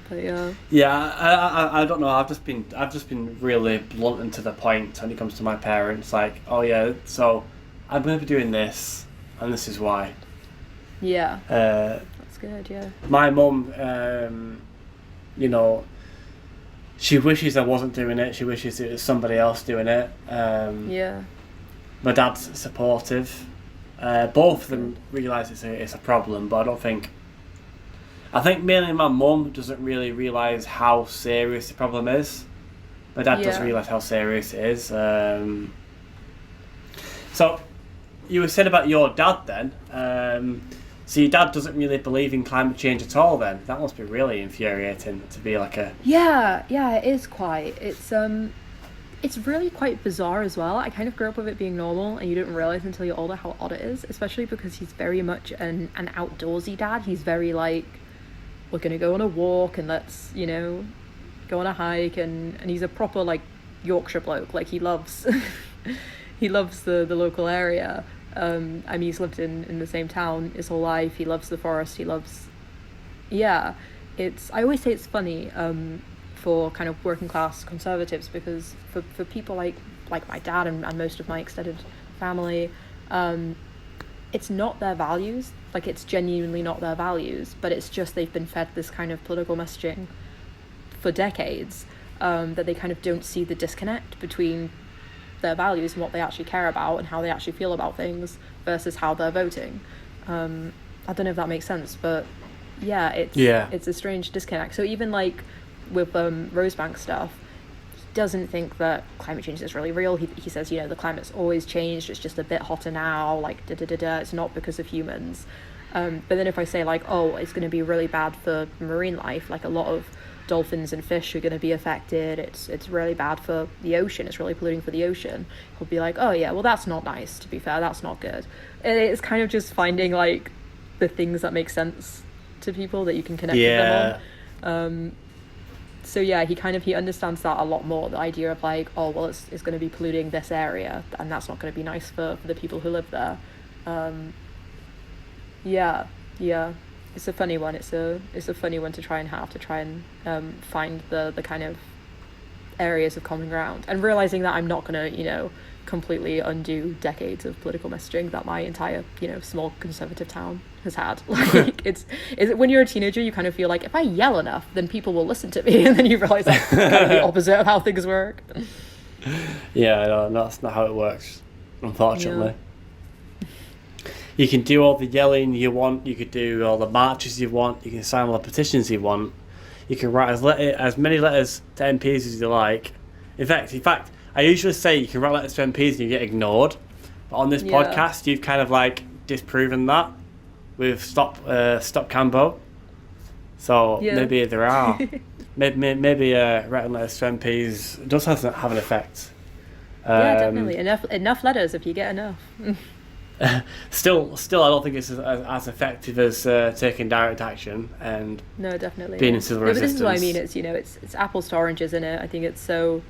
But yeah. Yeah, I don't know. I've just been really blunt and to the point when it comes to my parents. Like, oh yeah, so I'm going to be doing this, and this is why. Yeah. That's good. Yeah. My mum, she wishes I wasn't doing it. She wishes it was somebody else doing it. Yeah. My dad's supportive. Both of them realise it's a problem, but I think mainly my mum doesn't really realise how serious the problem is. My dad does realise how serious it is. So, you were saying about your dad then. So your dad doesn't really believe in climate change at all then? That must be really infuriating to be like a... Yeah, it is quite. It's really quite bizarre as well. I kind of grew up with it being normal, and you don't realise until you're older how odd it is, especially because he's very much an outdoorsy dad. He's very like, we're going to go on a walk and let's, go on a hike, and he's a proper like Yorkshire bloke. Like he loves the local area. He's lived in the same town his whole life. He loves the forest. He loves, I always say it's funny for kind of working class conservatives, because for people like my dad and most of my extended family, it's not their values. like it's genuinely not their values, but it's just they've been fed this kind of political messaging for decades, that they kind of don't see the disconnect between their values and what they actually care about and how they actually feel about things versus how they're voting. I don't know if that makes sense, but yeah, it's a strange disconnect. So even like with Rosebank stuff, he doesn't think that climate change is really real. He says, the climate's always changed, it's just a bit hotter now, like it's not because of humans. But then if I say like, oh, it's going to be really bad for marine life, like a lot of dolphins and fish are going to be affected, it's really bad for the ocean, it's really polluting for the ocean, he'll be like, oh yeah, well that's not nice, to be fair, that's not good. And it's kind of just finding like the things that make sense to people that you can connect with them on. So yeah, he understands that a lot more, the idea of like, oh well, it's going to be polluting this area and that's not going to be nice for the people who live there. Yeah, it's a funny one. It's a funny one to try and find the kind of areas of common ground, and realizing that I'm not gonna completely undo decades of political messaging that my entire small conservative town has had. Like it's when you're a teenager, you kind of feel like if I yell enough, then people will listen to me, and then you realize that's kind of the opposite of how things work. Yeah, no, that's not how it works, unfortunately. Yeah. You can do all the yelling you want, you could do all the marches you want, you can sign all the petitions you want, you can write as many letters to MPs as you like. In fact, I usually say you can write letters to MPs and you get ignored, but on this podcast you've kind of like disproven that with Stop Cambo. So maybe there are. maybe writing letters to MPs does have an effect. Yeah, definitely. Enough letters if you get enough. Still, I don't think it's as effective as taking direct action and definitely being in civil resistance. But this is what I mean. It's apples to oranges, isn't it? I think it's so.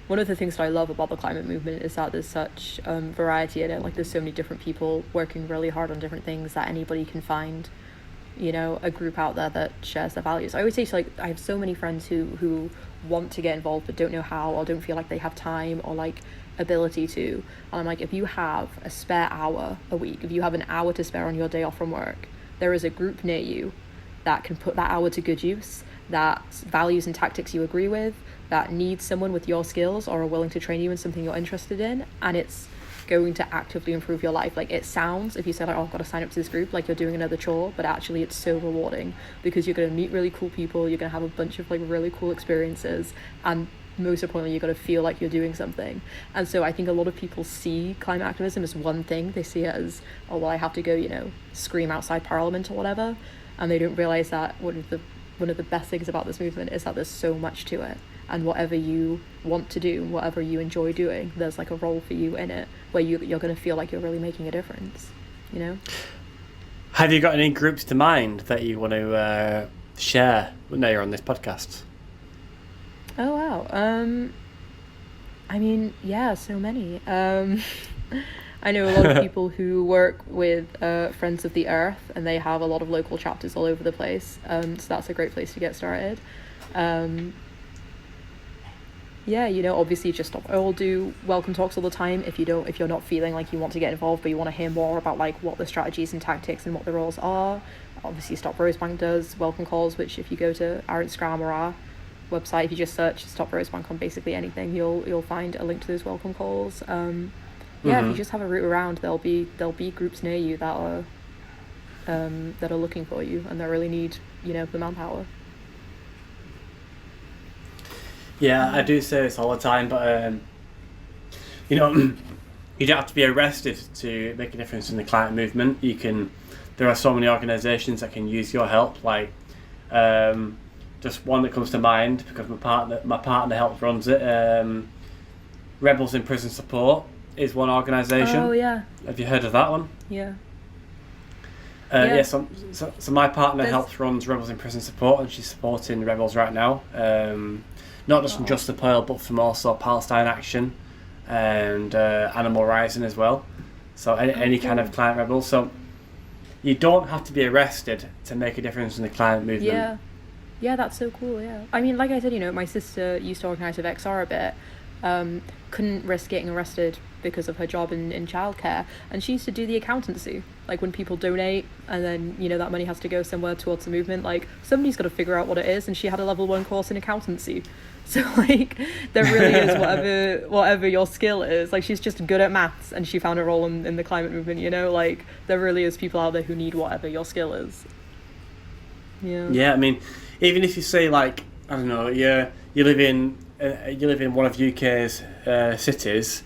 One of the things that I love about the climate movement is that there's such variety in it. Like there's so many different people working really hard on different things that anybody can find, a group out there that shares their values. I always say, like, I have so many friends who want to get involved but don't know how, or don't feel like they have time or like ability to, and I'm like, if you have a spare hour a week, if you have an hour to spare on your day off from work, there is a group near you that can put that hour to good use, that values and tactics you agree with, that needs someone with your skills or are willing to train you in something you're interested in, and it's going to actively improve your life. Like it sounds, if you say like, oh, I've got to sign up to this group, like you're doing another chore, but actually it's so rewarding because you're going to meet really cool people, you're going to have a bunch of like really cool experiences, and most importantly, you've got to feel like you're doing something. And so I think a lot of people see climate activism as one thing. They see it as, oh well, I have to go scream outside Parliament or whatever, and they don't realize that one of the best things about this movement is that there's so much to it, and whatever you want to do, whatever you enjoy doing, there's like a role for you in it where you're going to feel like you're really making a difference. Have you got any groups to mind that you want to share now you're on this podcast? Oh wow. I mean, yeah, so many. I know a lot of people who work with Friends of the Earth, and they have a lot of local chapters all over the place. So that's a great place to get started. Obviously just all do welcome talks all the time if you're not feeling like you want to get involved but you want to hear more about like what the strategies and tactics and what the roles are. Obviously Stop Rosebank does welcome calls, which if you go to our Instagram or our website, if you just search Stop Rosebank on basically anything, you'll find a link to those welcome calls. If you just have a route around, there'll be groups near you that are looking for you and that really need the manpower. Yeah, I do say this all the time, but you don't have to be arrested to make a difference in the climate movement. There are so many organisations that can use your help. Like, just one that comes to mind because my partner helps runs it. Rebels in Prison Support is one organisation. Oh yeah. Have you heard of that one? Yeah. So my partner runs Rebels in Prison Support, and she's supporting rebels right now. Not just from Just the Pearl, but from also Palestine Action and Animal Rising as well. So any kind of climate rebel. So you don't have to be arrested to make a difference in the climate movement. Yeah, that's so cool. Yeah, I mean, like I said, my sister used to organise with XR a bit. Couldn't risk getting arrested because of her job in childcare, and she used to do the accountancy. Like when people donate, and then that money has to go somewhere towards the movement. Like somebody's got to figure out what it is, and she had a level 1 course in accountancy. So like there really is whatever your skill is. Like she's just good at maths, and she found a role in the climate movement. Like there really is people out there who need whatever your skill is. Yeah, I mean, even if you say like, I don't know, you live in one of UK's cities,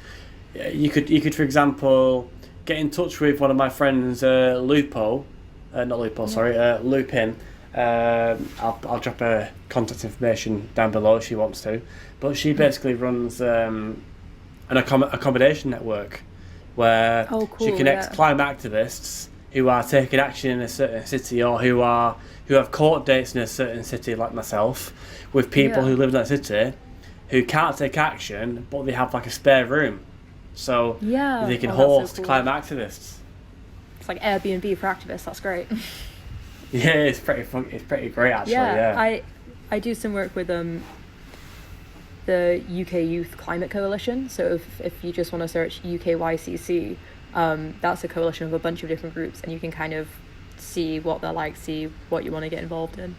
you could for example get in touch with one of my friends, Lupin. I'll drop her contact information down below if she wants to. But she basically runs an accommodation network where she connects climate activists who are taking action in a certain city, or who have court dates in a certain city, like myself, with people who live in that city who can't take action, but they have like a spare room, so they can host climate activists. It's like Airbnb for activists. That's great. Yeah, it's pretty fun. It's pretty great, actually. Yeah. I do some work with the UK Youth Climate Coalition. So if you just want to search UKYCC, that's a coalition of a bunch of different groups, and you can kind of see what they're like, see what you want to get involved in.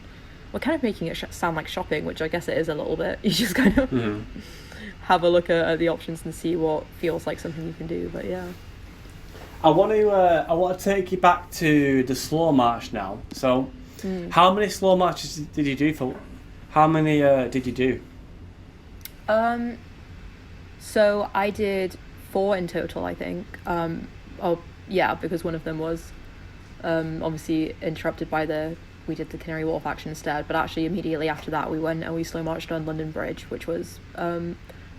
We're kind of making it sound like shopping, which I guess it is a little bit. You just kind of have a look at the options and see what feels like something you can do. But yeah. I want to take you back to the slow march now. So, how many slow marches did you do? How many did you do? So I did 4 in total, I think. Because one of them was obviously interrupted by we did the Canary Wharf action instead. But actually, immediately after that, we went and we slow marched on London Bridge, which was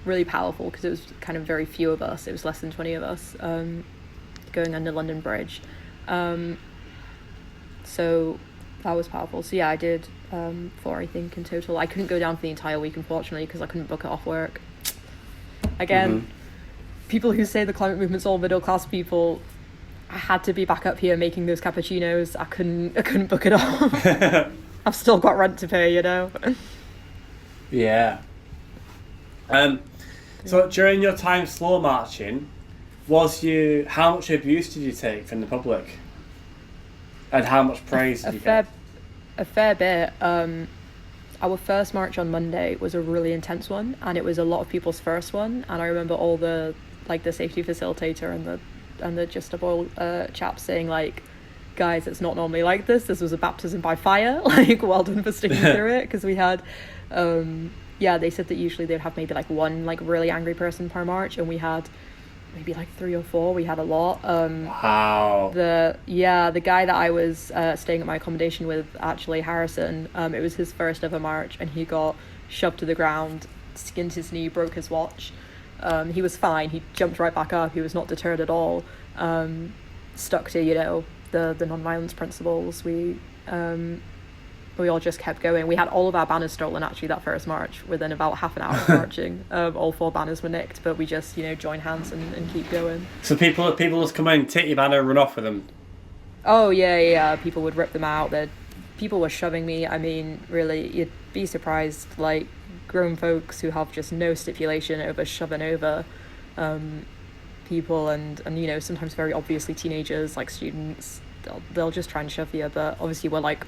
really powerful because it was kind of very few of us. It was less than 20 of us. Going under London Bridge, so that was powerful. So yeah, I did 4, I think, in total. I couldn't go down for the entire week, unfortunately, because I couldn't book it off work. Again, people who say the climate movement's all middle class people, I had to be back up here making those cappuccinos. I couldn't book it off. I've still got rent to pay, Yeah. So during your time slow marching, how much abuse did you take from the public? And how much praise did you get? A fair bit. Our first march on Monday was a really intense one, and it was a lot of people's first one. And I remember all the safety facilitator and the Just Stop Oil chaps saying like, guys, it's not normally like this. This was a baptism by fire. Like, well done for sticking through it. Because we had, they said that usually they'd have maybe like one like really angry person per march, and we had maybe like 3 or 4. We had a lot. Wow. The guy that I was staying at my accommodation with, actually, Harrison, it was his first ever march, and he got shoved to the ground, skinned his knee, broke his watch. He was fine. He jumped right back up. He was not deterred at all. Stuck to the non-violence principles. We all just kept going. We had all of our banners stolen, actually, that first march. Within about half an hour of marching, all 4 banners were nicked, but we just, join hands and keep going. So people just come in, take your banner, run off with them? Oh, yeah. People would rip them out. People were shoving me. I mean, really, you'd be surprised, like, grown folks who have just no stipulation over shoving over people, and sometimes very obviously teenagers, like students, they'll just try and shove you, but obviously we're, like,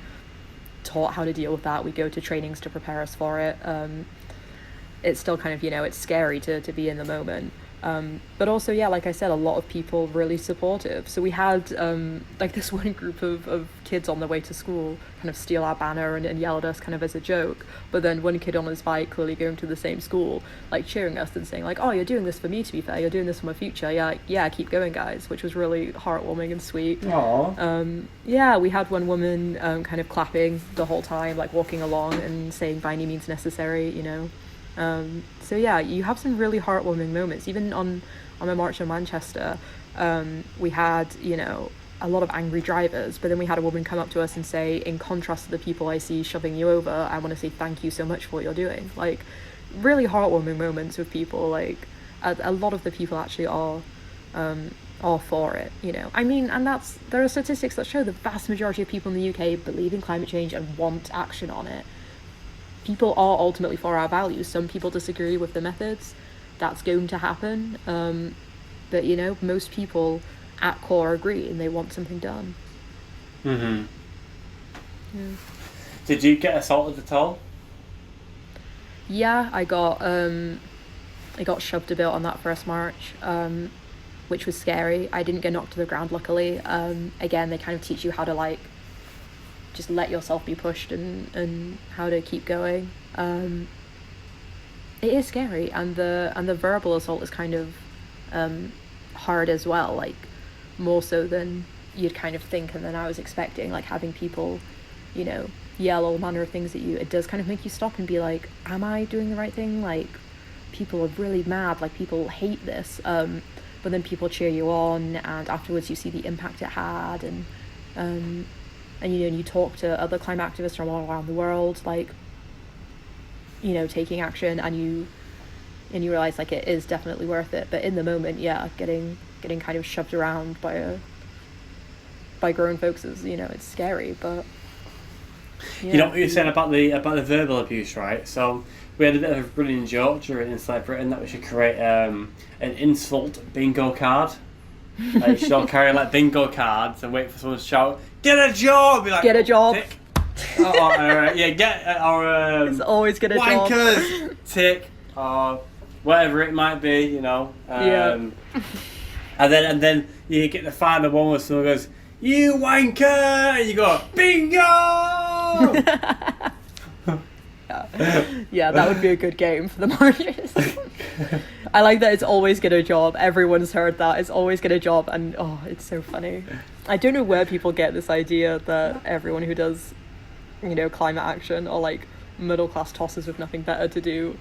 taught how to deal with that. We go to trainings to prepare us for it. It's still kind of it's scary to be in the moment, but also like I said, a lot of people really supportive. So we had this one group of kids on their way to school kind of steal our banner and yell at us kind of as a joke, but then one kid on his bike, clearly going to the same school, like cheering us and saying like, oh, you're doing this for me, to be fair, you're doing this for my future, yeah, keep going, guys, which was really heartwarming and sweet. Aww. We had one woman kind of clapping the whole time, like walking along and saying by any means necessary, so yeah, you have some really heartwarming moments. Even on my march in Manchester, we had a lot of angry drivers, but then we had a woman come up to us and say, in contrast to the people I see shoving you over, I want to say thank you so much for what you're doing. Like, really heartwarming moments with people. Like, a lot of the people actually are for it, I mean, and there are statistics that show the vast majority of people in the UK believe in climate change and want action on it. People are ultimately for our values. Some people disagree with the methods. That's going to happen. But most people at core agree and they want something done. Mm-hmm. Yeah. Did you get assaulted at all? Yeah, I got shoved a bit on that first march, which was scary. I didn't get knocked to the ground, luckily. Again, they kind of teach you how to like just let yourself be pushed and how to keep going. It is scary, and the verbal assault is kind of hard as well, like more so than you'd kind of think and then I was expecting, like having people, yell all manner of things at you. It does kind of make you stop and be like, am I doing the right thing? Like, people are really mad, like people hate this, but then people cheer you on, and afterwards you see the impact it had, and you talk to other climate activists from all around the world, like, taking action, and you realize like it is definitely worth it. But in the moment, yeah, getting kind of shoved around by grown folks is, it's scary, but yeah. You know what you're saying about the verbal abuse, right? So we had a bit of a running joke during Inside Britain that we should create an insult bingo card. Like, you should all carry like bingo cards and wait for someone to shout, "Get a job!" Be like, get a job. Tick. Yeah, get our it's always get a wankers, job. tick, or whatever it might be, Yeah. And then you get the final one where someone goes, "You wanker!" and you go, "Bingo!" Yeah, that would be a good game for the marches. I like that it's always get a job. Everyone's heard that. It's always get a job, and it's so funny. I don't know where people get this idea that everyone who does, climate action or like middle class tosses with nothing better to do.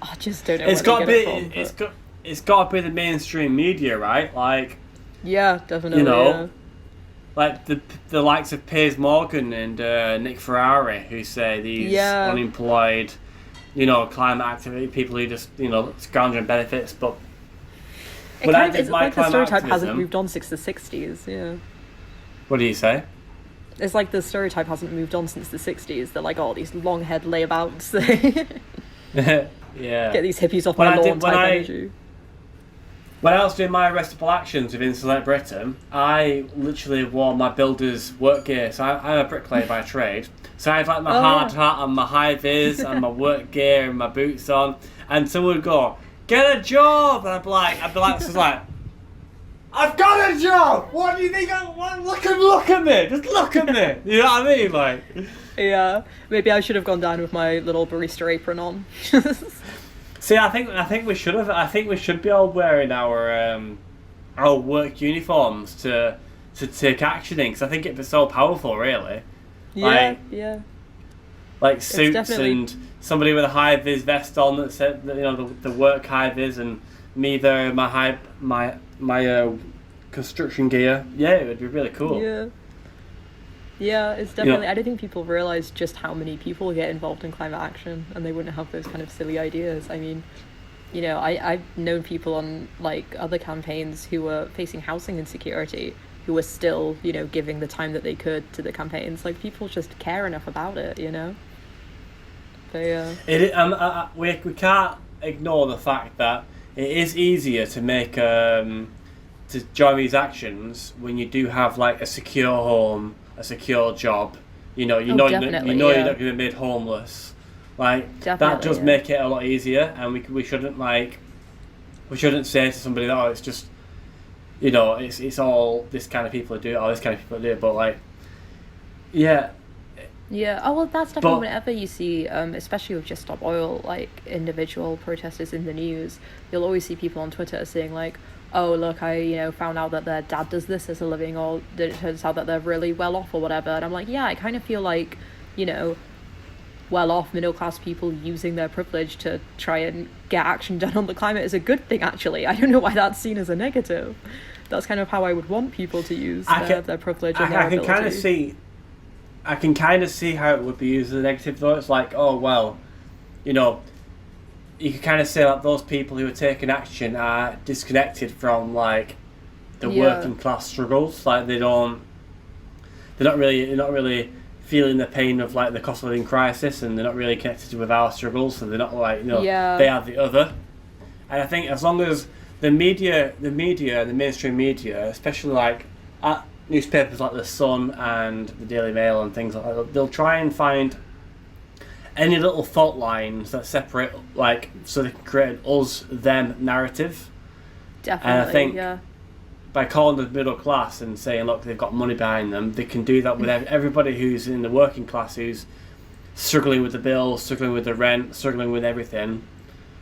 I just don't know. It's got to be. It's got to be the mainstream media, right? Like. Yeah, definitely. Yeah. Like the likes of Piers Morgan and Nick Ferrari, who say these unemployed, climate activity people who just scoundering benefits. But when I did my like the stereotype activism, hasn't moved on since the 60s. Yeah. What do you say? It's like the stereotype hasn't moved on since the 60s. They're like, these long head layabouts. Yeah. Get these hippies off my lawn type energy. When I was doing my arrestable actions within Select Britain, I literally wore my builder's work gear. So I'm a bricklayer by trade. So I had like my hard hat and my high vis and my work gear and my boots on. And someone would go, "Get a job!" And I'd be like, "I've got a job! What do you think? Look at me! Just look at me!" You know what I mean? Like. Yeah, maybe I should have gone down with my little barista apron on. See, I think we should have. I think we should be all wearing our work uniforms to take action in, because I think it'd be so powerful, really. Yeah, Like suits and somebody with a high vis vest on that said the work high vis, and me there in my construction gear. Yeah, it would be really cool. Yeah, it's definitely. I don't think people realise just how many people get involved in climate action, and they wouldn't have those kind of silly ideas. I mean, I've known people on like other campaigns who were facing housing insecurity, who were still, giving the time that they could to the campaigns. Like, people just care enough about it, But yeah. We can't ignore the fact that it is easier to make to join these actions when you do have like a secure home, a secure job. You're not going to be made homeless. Like, that does make it a lot easier, and we shouldn't say to somebody that it's just it's all this kind of people who do it, or this kind of people who do it. But like, yeah. That's definitely whenever you see, especially with Just Stop Oil, like individual protesters in the news, you'll always see people on Twitter saying like, "Oh, look, I found out that their dad does this as a living," or that it turns out that they're really well off or whatever. And I'm like, yeah, I kind of feel like, well off middle class people using their privilege to try and get action done on the climate is a good thing, actually. I don't know why that's seen as a negative. That's kind of how I would want people to use their privilege and their ability. I can kind of see how it would be used as a negative, though. It's like, oh, well, you could kind of say that those people who are taking action are disconnected from like the working class struggles. Like, they're not really feeling the pain of like the cost of living crisis, and they're not really connected with our struggles. So they're not like they are the other. And I think as long as the mainstream media, especially like at newspapers like the Sun and the Daily Mail and things like that, they'll try and find any little fault lines that separate, like, so they can create an us-them narrative. Definitely, And I think yeah. by calling the middle class and saying, look, they've got money behind them, they can do that with everybody who's in the working class, who's struggling with the bills, struggling with the rent, struggling with everything.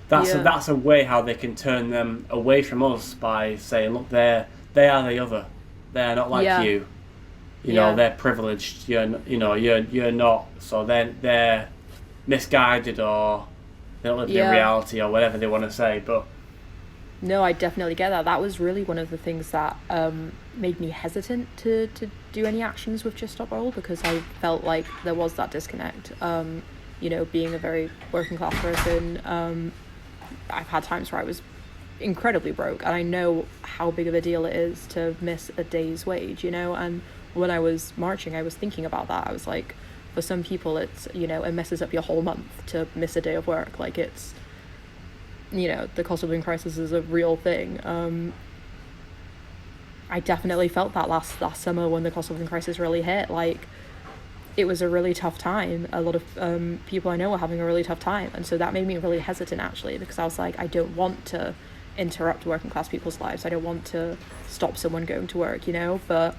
That's a way how they can turn them away from us by saying, look, they are the other. They're not like you. You know, they're privileged. You're not. So then they're misguided, or they don't live in reality, or whatever they want to say. But no, I definitely get that. That was really one of the things that made me hesitant to do any actions with Just Stop Oil, because I felt like there was that disconnect. Being a very working class person, I've had times where I was incredibly broke, and I know how big of a deal it is to miss a day's wage, and when I was marching, I was thinking about that. I was like, for some people it's, it messes up your whole month to miss a day of work. Like, it's, the cost of living crisis is a real thing. I definitely felt that last summer when the cost of living crisis really hit. Like, it was a really tough time. A lot of people I know were having a really tough time, and so that made me really hesitant, actually, because I was like, I don't want to interrupt working class people's lives. I don't want to stop someone going to work, but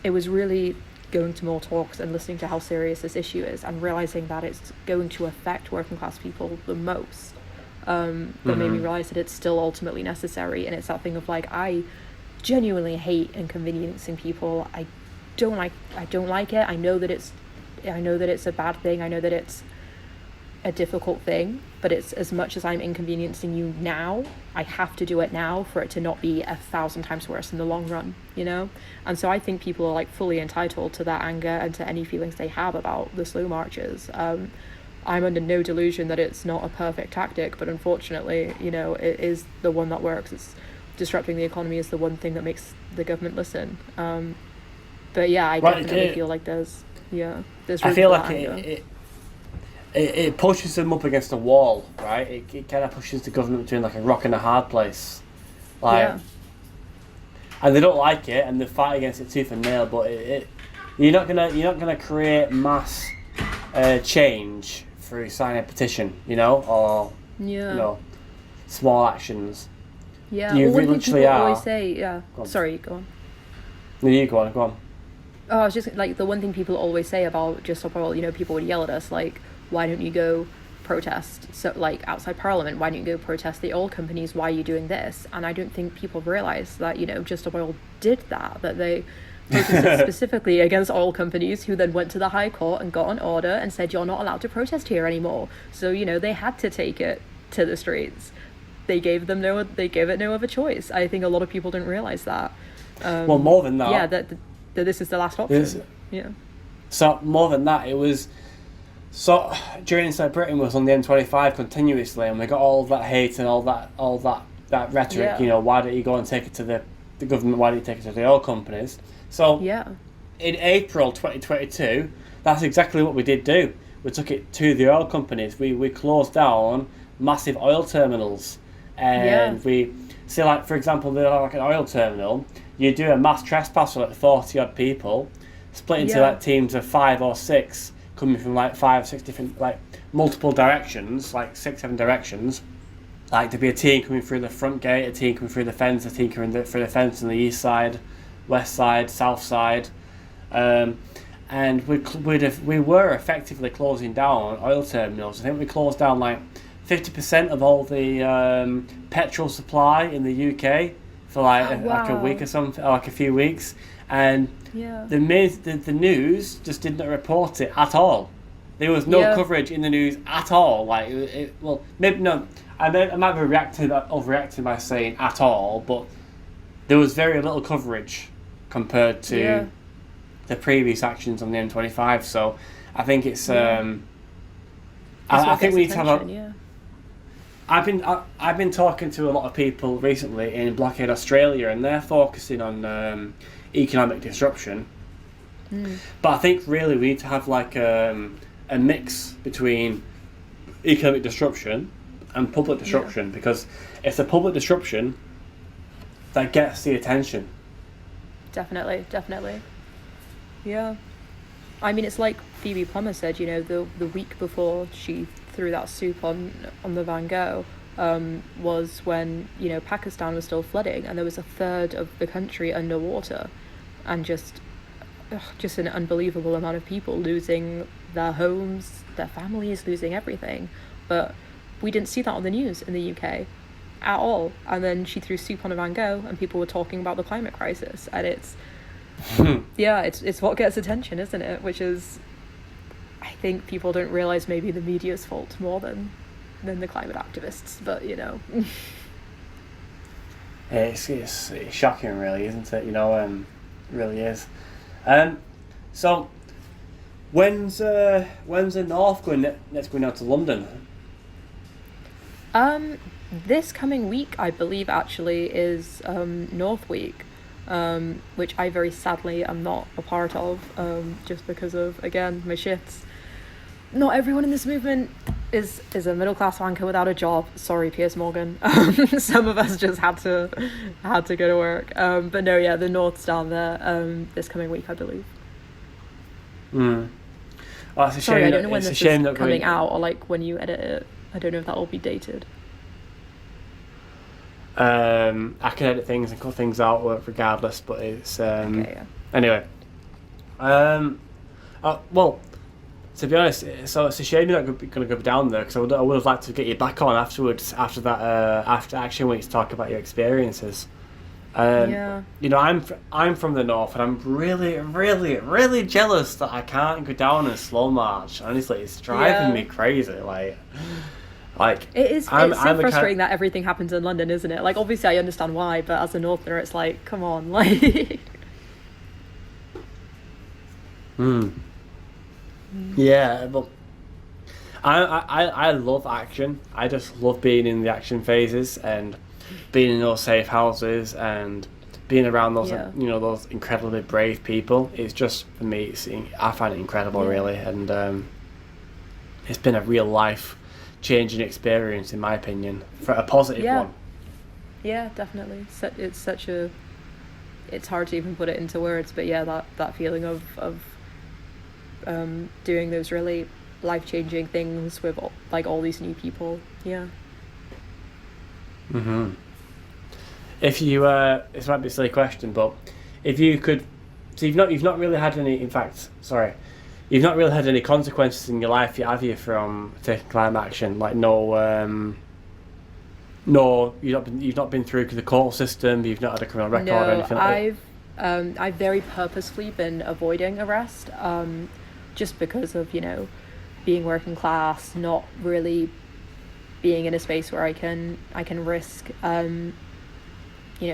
it was really going to more talks and listening to how serious this issue is, and realizing that it's going to affect working class people the most, that made me realize that it's still ultimately necessary. And it's that thing of like, I genuinely hate inconveniencing people. I don't like it. I know that it's a bad thing. I know that it's a difficult thing, but it's, as much as I'm inconveniencing you now, I have to do it now for it to not be 1,000 times worse in the long run, And so I think people are like fully entitled to that anger and to any feelings they have about the slow marches. I'm under no delusion that it's not a perfect tactic, but unfortunately, it is the one that works. It's disrupting the economy is the one thing that makes the government listen. But yeah, I definitely feel like there's I feel like it pushes them up against a wall, right? It kind of pushes the government between like a rock and a hard place, and they don't like it, and they fight against it tooth and nail. But you're not gonna create mass change through signing a petition, or small actions. Yeah, you one thing literally people are. always say, Sorry, go on. No, you go on. Oh, I was just like, the one thing people always say about Just Stop Oil, people would yell at us like, why don't you go protest, so like outside Parliament? Why don't you go protest the oil companies? Why are you doing this? And I don't think people realise that, Just Stop Oil did that they protested specifically against oil companies, who then went to the High Court and got an order and said, you're not allowed to protest here anymore. So, they had to take it to the streets. They gave it no other choice. I think a lot of people don't realise that. Well, more than that. Yeah, that this is the last option. Yeah. So more than that, it was. So during Inside Britain was on the M25 continuously, and we got all that hate and all that rhetoric. Why don't you go and take it to the government? Why don't you take it to the oil companies? So in April 2022, that's exactly what we did do. We took it to the oil companies. We closed down massive oil terminals, and we say, like, for example, like an oil terminal, you do a mass trespass for like 40 odd people, split into like teams of 5 or 6. Coming from like 5, 6 different, like, multiple directions, like 6, 7 directions. Like, there'd be a team coming through the front gate, a team coming through the fence, a team coming through the fence on the east side, west side, south side, and we were effectively closing down oil terminals. I think we closed down like 50% of all the petrol supply in the UK for like a week or something, like a few weeks, and the news just did not report it at all. There was no coverage in the news at all. Like, maybe no. I might be overreacting by saying at all, but there was very little coverage compared to the previous actions on the M25. So I think it's. I think we need to have a. I've been talking to a lot of people recently in Blockade Australia, and they're focusing on economic disruption. But I think really we need to have like a mix between economic disruption and public disruption, because if the public disruption that gets the attention. Definitely, definitely. Yeah. I mean, it's like Phoebe Plummer said, you know, the week before she threw that soup on the Van Gogh, was when, you know, Pakistan was still flooding and there was a third of the country underwater, and just an unbelievable amount of people losing their homes, their families, losing everything. But we didn't see that on the news in the UK at all. And then she threw soup on a Van Gogh and people were talking about the climate crisis. And it's what gets attention, isn't it? Which is, I think people don't realise maybe the media's fault more than the climate activists, but you know. It's shocking, really, isn't it? You know, it really is. So, when's the North next going out to London? This coming week, I believe, actually is North Week, which I very sadly am not a part of, just because of, again, my shifts. Not everyone in this movement is a middle class wanker without a job. Sorry, Piers Morgan. Some of us just had to go to work. But no, yeah, the North's down there this coming week, I believe. Well, it's a Sorry, shame. I don't know when It's a this shame is that coming out, or like when you edit it. I don't know if that will be dated. I can edit things and cut things out regardless, but it's Okay, yeah. anyway. Well, to be honest, so it's a shame you're not going to go down there, because I would have liked to get you back on afterwards, after that, after Action Week, to talk about your experiences. Yeah. You know, I'm from the North, and I'm really, really, really jealous that I can't go down in slow march. Honestly, it's driving me crazy. Like It's so I'm frustrating that everything happens in London, isn't it? Like, obviously I understand why, but as a Northerner, it's like, come on, like. Yeah, but I love action. I just love being in the action phases and being in those safe houses and being around those those incredibly brave people. It's just, for me, I find it incredible, really, and it's been a real life changing experience, in my opinion, for a positive one. Yeah, definitely. It's hard to even put it into words, but yeah, that feeling of doing those really life-changing things with all these new people. Yeah. If you this might be a silly question, but if you could, so you've not really had any, in fact, sorry, you've not really had any consequences in your life, have you, from taking climate action? Like no, you've not been through the court system, you've not had a criminal record or anything like that? I've very purposefully been avoiding arrest, just because of, you know, being working class, not really being in a space where I can risk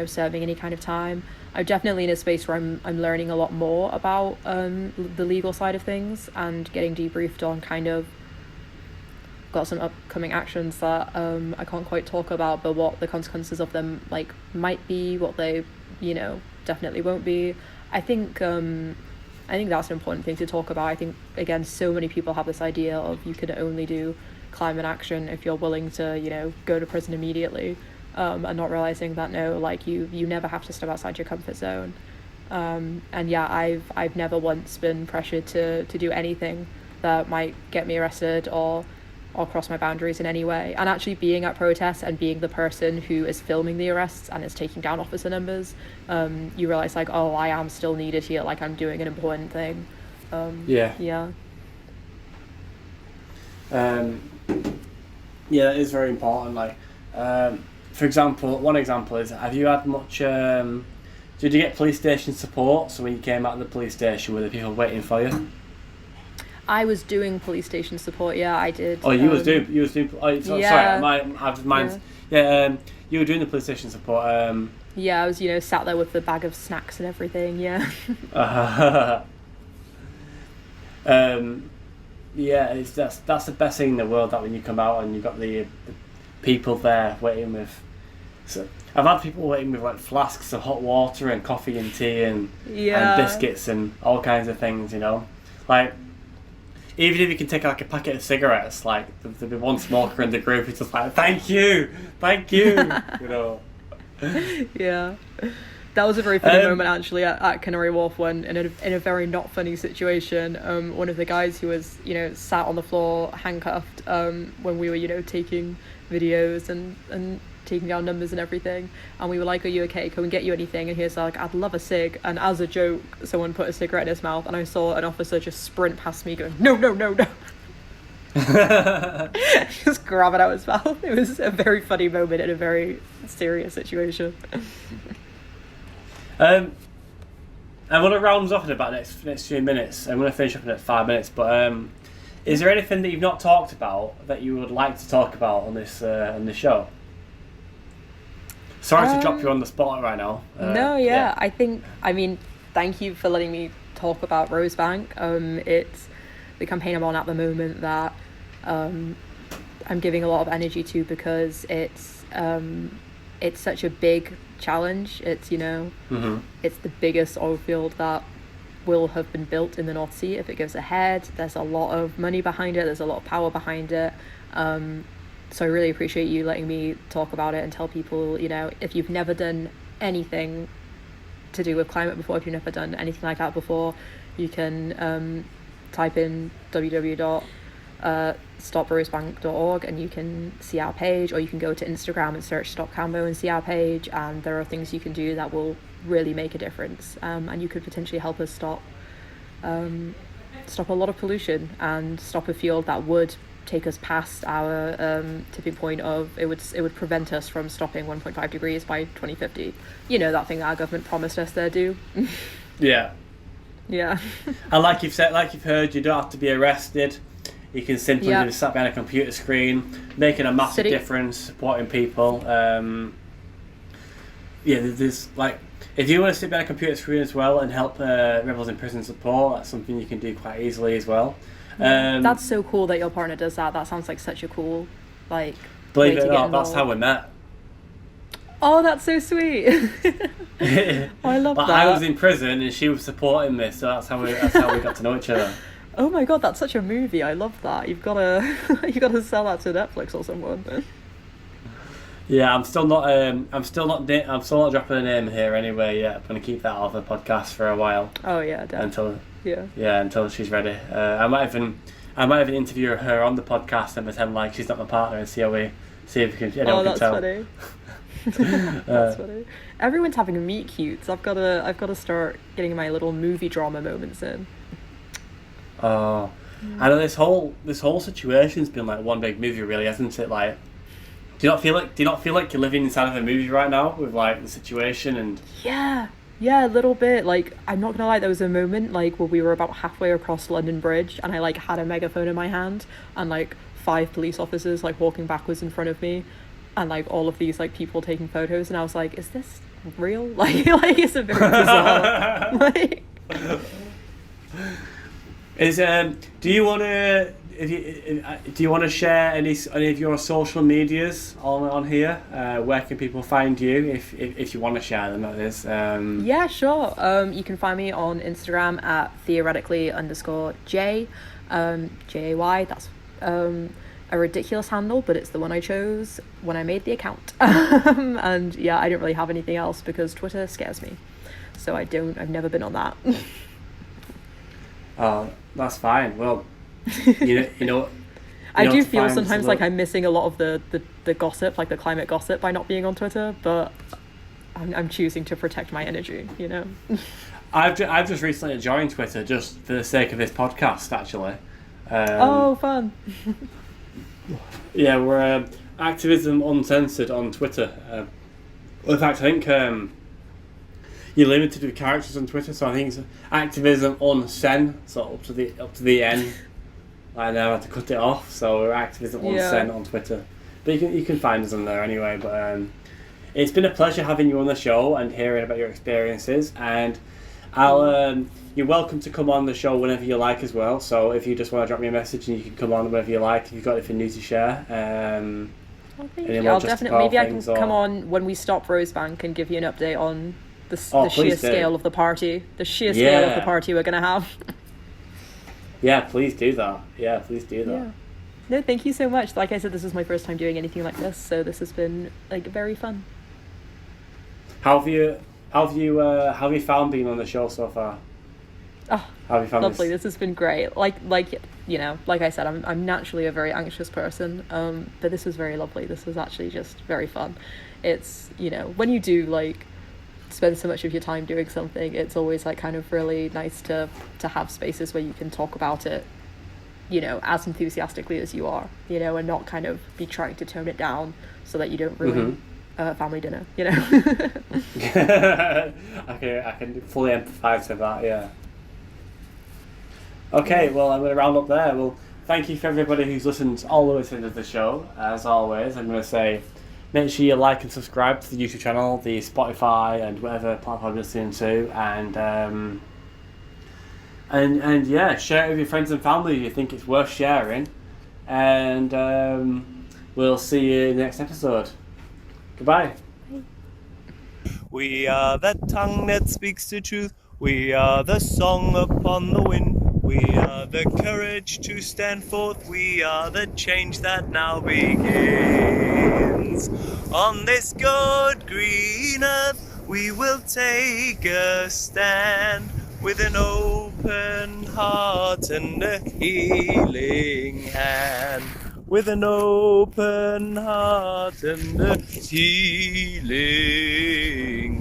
serving any kind of time. I'm definitely in a space where I'm learning a lot more about the legal side of things and getting debriefed on kind of, got some upcoming actions that I can't quite talk about, but what the consequences of them might be, what they definitely won't be. I think that's an important thing to talk about. I think, again, so many people have this idea of you can only do climate action if you're willing to go to prison immediately, and not realizing that you never have to step outside your comfort zone. And yeah, I've never once been pressured to do anything that might get me arrested or cross my boundaries in any way. And actually being at protests and being the person who is filming the arrests and is taking down officer numbers, you realize I am still needed here, I'm doing an important thing. Yeah, that is very important. For example, one example is, have you had much did you get police station support? So when you came out of the police station, were there people waiting for you? I was doing police station support. Yeah, I did. Oh, you was doing. Oh, sorry, mine's. Yeah. You were doing the police station support. Yeah, I was sat there with the bag of snacks and everything. Yeah. Yeah, that's the best thing in the world. That when you come out and you've got the people there waiting with. So I've had people waiting with flasks of hot water and coffee and tea and biscuits and all kinds of things. Even if you can take a packet of cigarettes, there'll be one smoker in the group who's just thank you. Yeah. That was a very funny Um, moment actually at Canary Wharf when in a very not funny situation, one of the guys who was, sat on the floor handcuffed, when we were, taking videos and taking down numbers and everything, and we were like, "Are you okay? Can we get you anything?" And he was like, "I'd love a cig." And as a joke, someone put a cigarette in his mouth, and I saw an officer just sprint past me going, "No, no, no, no." Just grab it out of his mouth. It was a very funny moment in a very serious situation. I want to round us off in about next few minutes. I'm going to finish up in 5 minutes, but is there anything that you've not talked about that you would like to talk about on this show? Sorry to drop you on the spot right now. No, yeah. I mean, thank you for letting me talk about Rosebank. It's the campaign I'm on at the moment that I'm giving a lot of energy to because it's such a big challenge. It's it's the biggest oil field that will have been built in the North Sea if it goes ahead. There's a lot of money behind it, there's a lot of power behind it, so I really appreciate you letting me talk about it and tell people, if you've never done anything to do with climate before, if you've never done anything like that before, you can type in www.stoprosebank.org and you can see our page, or you can go to Instagram and search Stop Cambo and see our page, and there are things you can do that will really make a difference, and you could potentially help us stop a lot of pollution and stop a field that would take us past our tipping point of it would prevent us from stopping 1.5 degrees by 2050. That thing that our government promised us they'd do. Yeah. Yeah. And like you've heard, you don't have to be arrested. You can simply just sat behind a computer screen, making a massive difference, supporting people. There's like, if you want to sit behind a computer screen as well and help Rebels in Prison support, that's something you can do quite easily as well. That's so cool that your partner does that. That sounds like such a cool, believe way it to or get not, involved. that's how we met. Oh, that's so sweet. I love that. I was in prison and she was supporting me, so that's how we got to know each other. Oh my god, that's such a movie. I love that. You've got to sell that to Netflix or someone. Yeah, I'm still not dropping a name here anyway yet. I'm gonna keep that out of the podcast for a while. Oh yeah, definitely. Until she's ready. I might even interview her on the podcast and pretend like she's not my partner and see if we can anyone can tell. Funny. That's funny. Everyone's having meet cutes. I've got to start getting my little movie drama moments in. Oh, I know this whole situation's been like one big movie, really, hasn't it? Like, do you not feel like you're living inside of a movie right now with like the situation and? Yeah, a little bit. Like, I'm not gonna lie, there was a moment like where we were about halfway across London Bridge and I like had a megaphone in my hand and like 5 police officers like walking backwards in front of me and like all of these like people taking photos, and I was like, is this real? Like it's a very bizarre. Like. Do you want to share any of your social medias on here? Where can people find you if you want to share them? That is. Yeah, sure. You can find me on Instagram at theoretically_J, JAY. That's a ridiculous handle, but it's the one I chose when I made the account. And yeah, I don't really have anything else because Twitter scares me, so I've never been on that. Oh, that's fine. Well, I do feel sometimes like I'm missing a lot of the gossip, like the climate gossip, by not being on Twitter, but I'm choosing to protect my energy, I've just recently joined Twitter just for the sake of this podcast, actually. Oh, fun. Yeah, we're Activism Uncensored on Twitter. In fact, I think you're limited with characters on Twitter, so I think it's Activism Uncen, so up to the N. I now have to cut it off, so we're Activism Uncen on Twitter. But you can find us on there anyway. But it's been a pleasure having you on the show and hearing about your experiences. And you're welcome to come on the show whenever you like as well. So if you just want to drop me a message, and you can come on whenever you like. If you've got anything new to share. Thank you. I'll definitely. Maybe I can come on when we stop Rosebank and give you an update on the sheer scale of the party. The sheer scale of the party we're gonna have. Yeah, please do that. Yeah. No, thank you so much. Like I said, this is my first time doing anything like this, so this has been like very fun. How have you found being on the show so far? Oh, How have you found lovely. this? This has been great. Like you know, like I said, I'm naturally a very anxious person. But this was very lovely. This was actually just very fun. It's, you know, when you do like spend so much of your time doing something, it's always like kind of really nice to have spaces where you can talk about it, you know, as enthusiastically as you are, you know, and not kind of be trying to tone it down so that you don't ruin family dinner, you know. I can fully empathise with that. Yeah. Okay, well, I'm going to round up there. Well, thank you for everybody who's listened all the way to the end of the show. As always, I'm going to say, make sure you like and subscribe to the YouTube channel, the Spotify, and whatever platform you're listening to, and yeah, share it with your friends and family if you think it's worth sharing. And we'll see you in the next episode. Goodbye. We are the tongue that speaks the truth. We are the song upon the wind. We are the courage to stand forth. We are the change that now begins. On this good green earth, we will take a stand with an open heart and a healing hand. With an open heart and a healing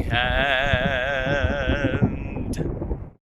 hand.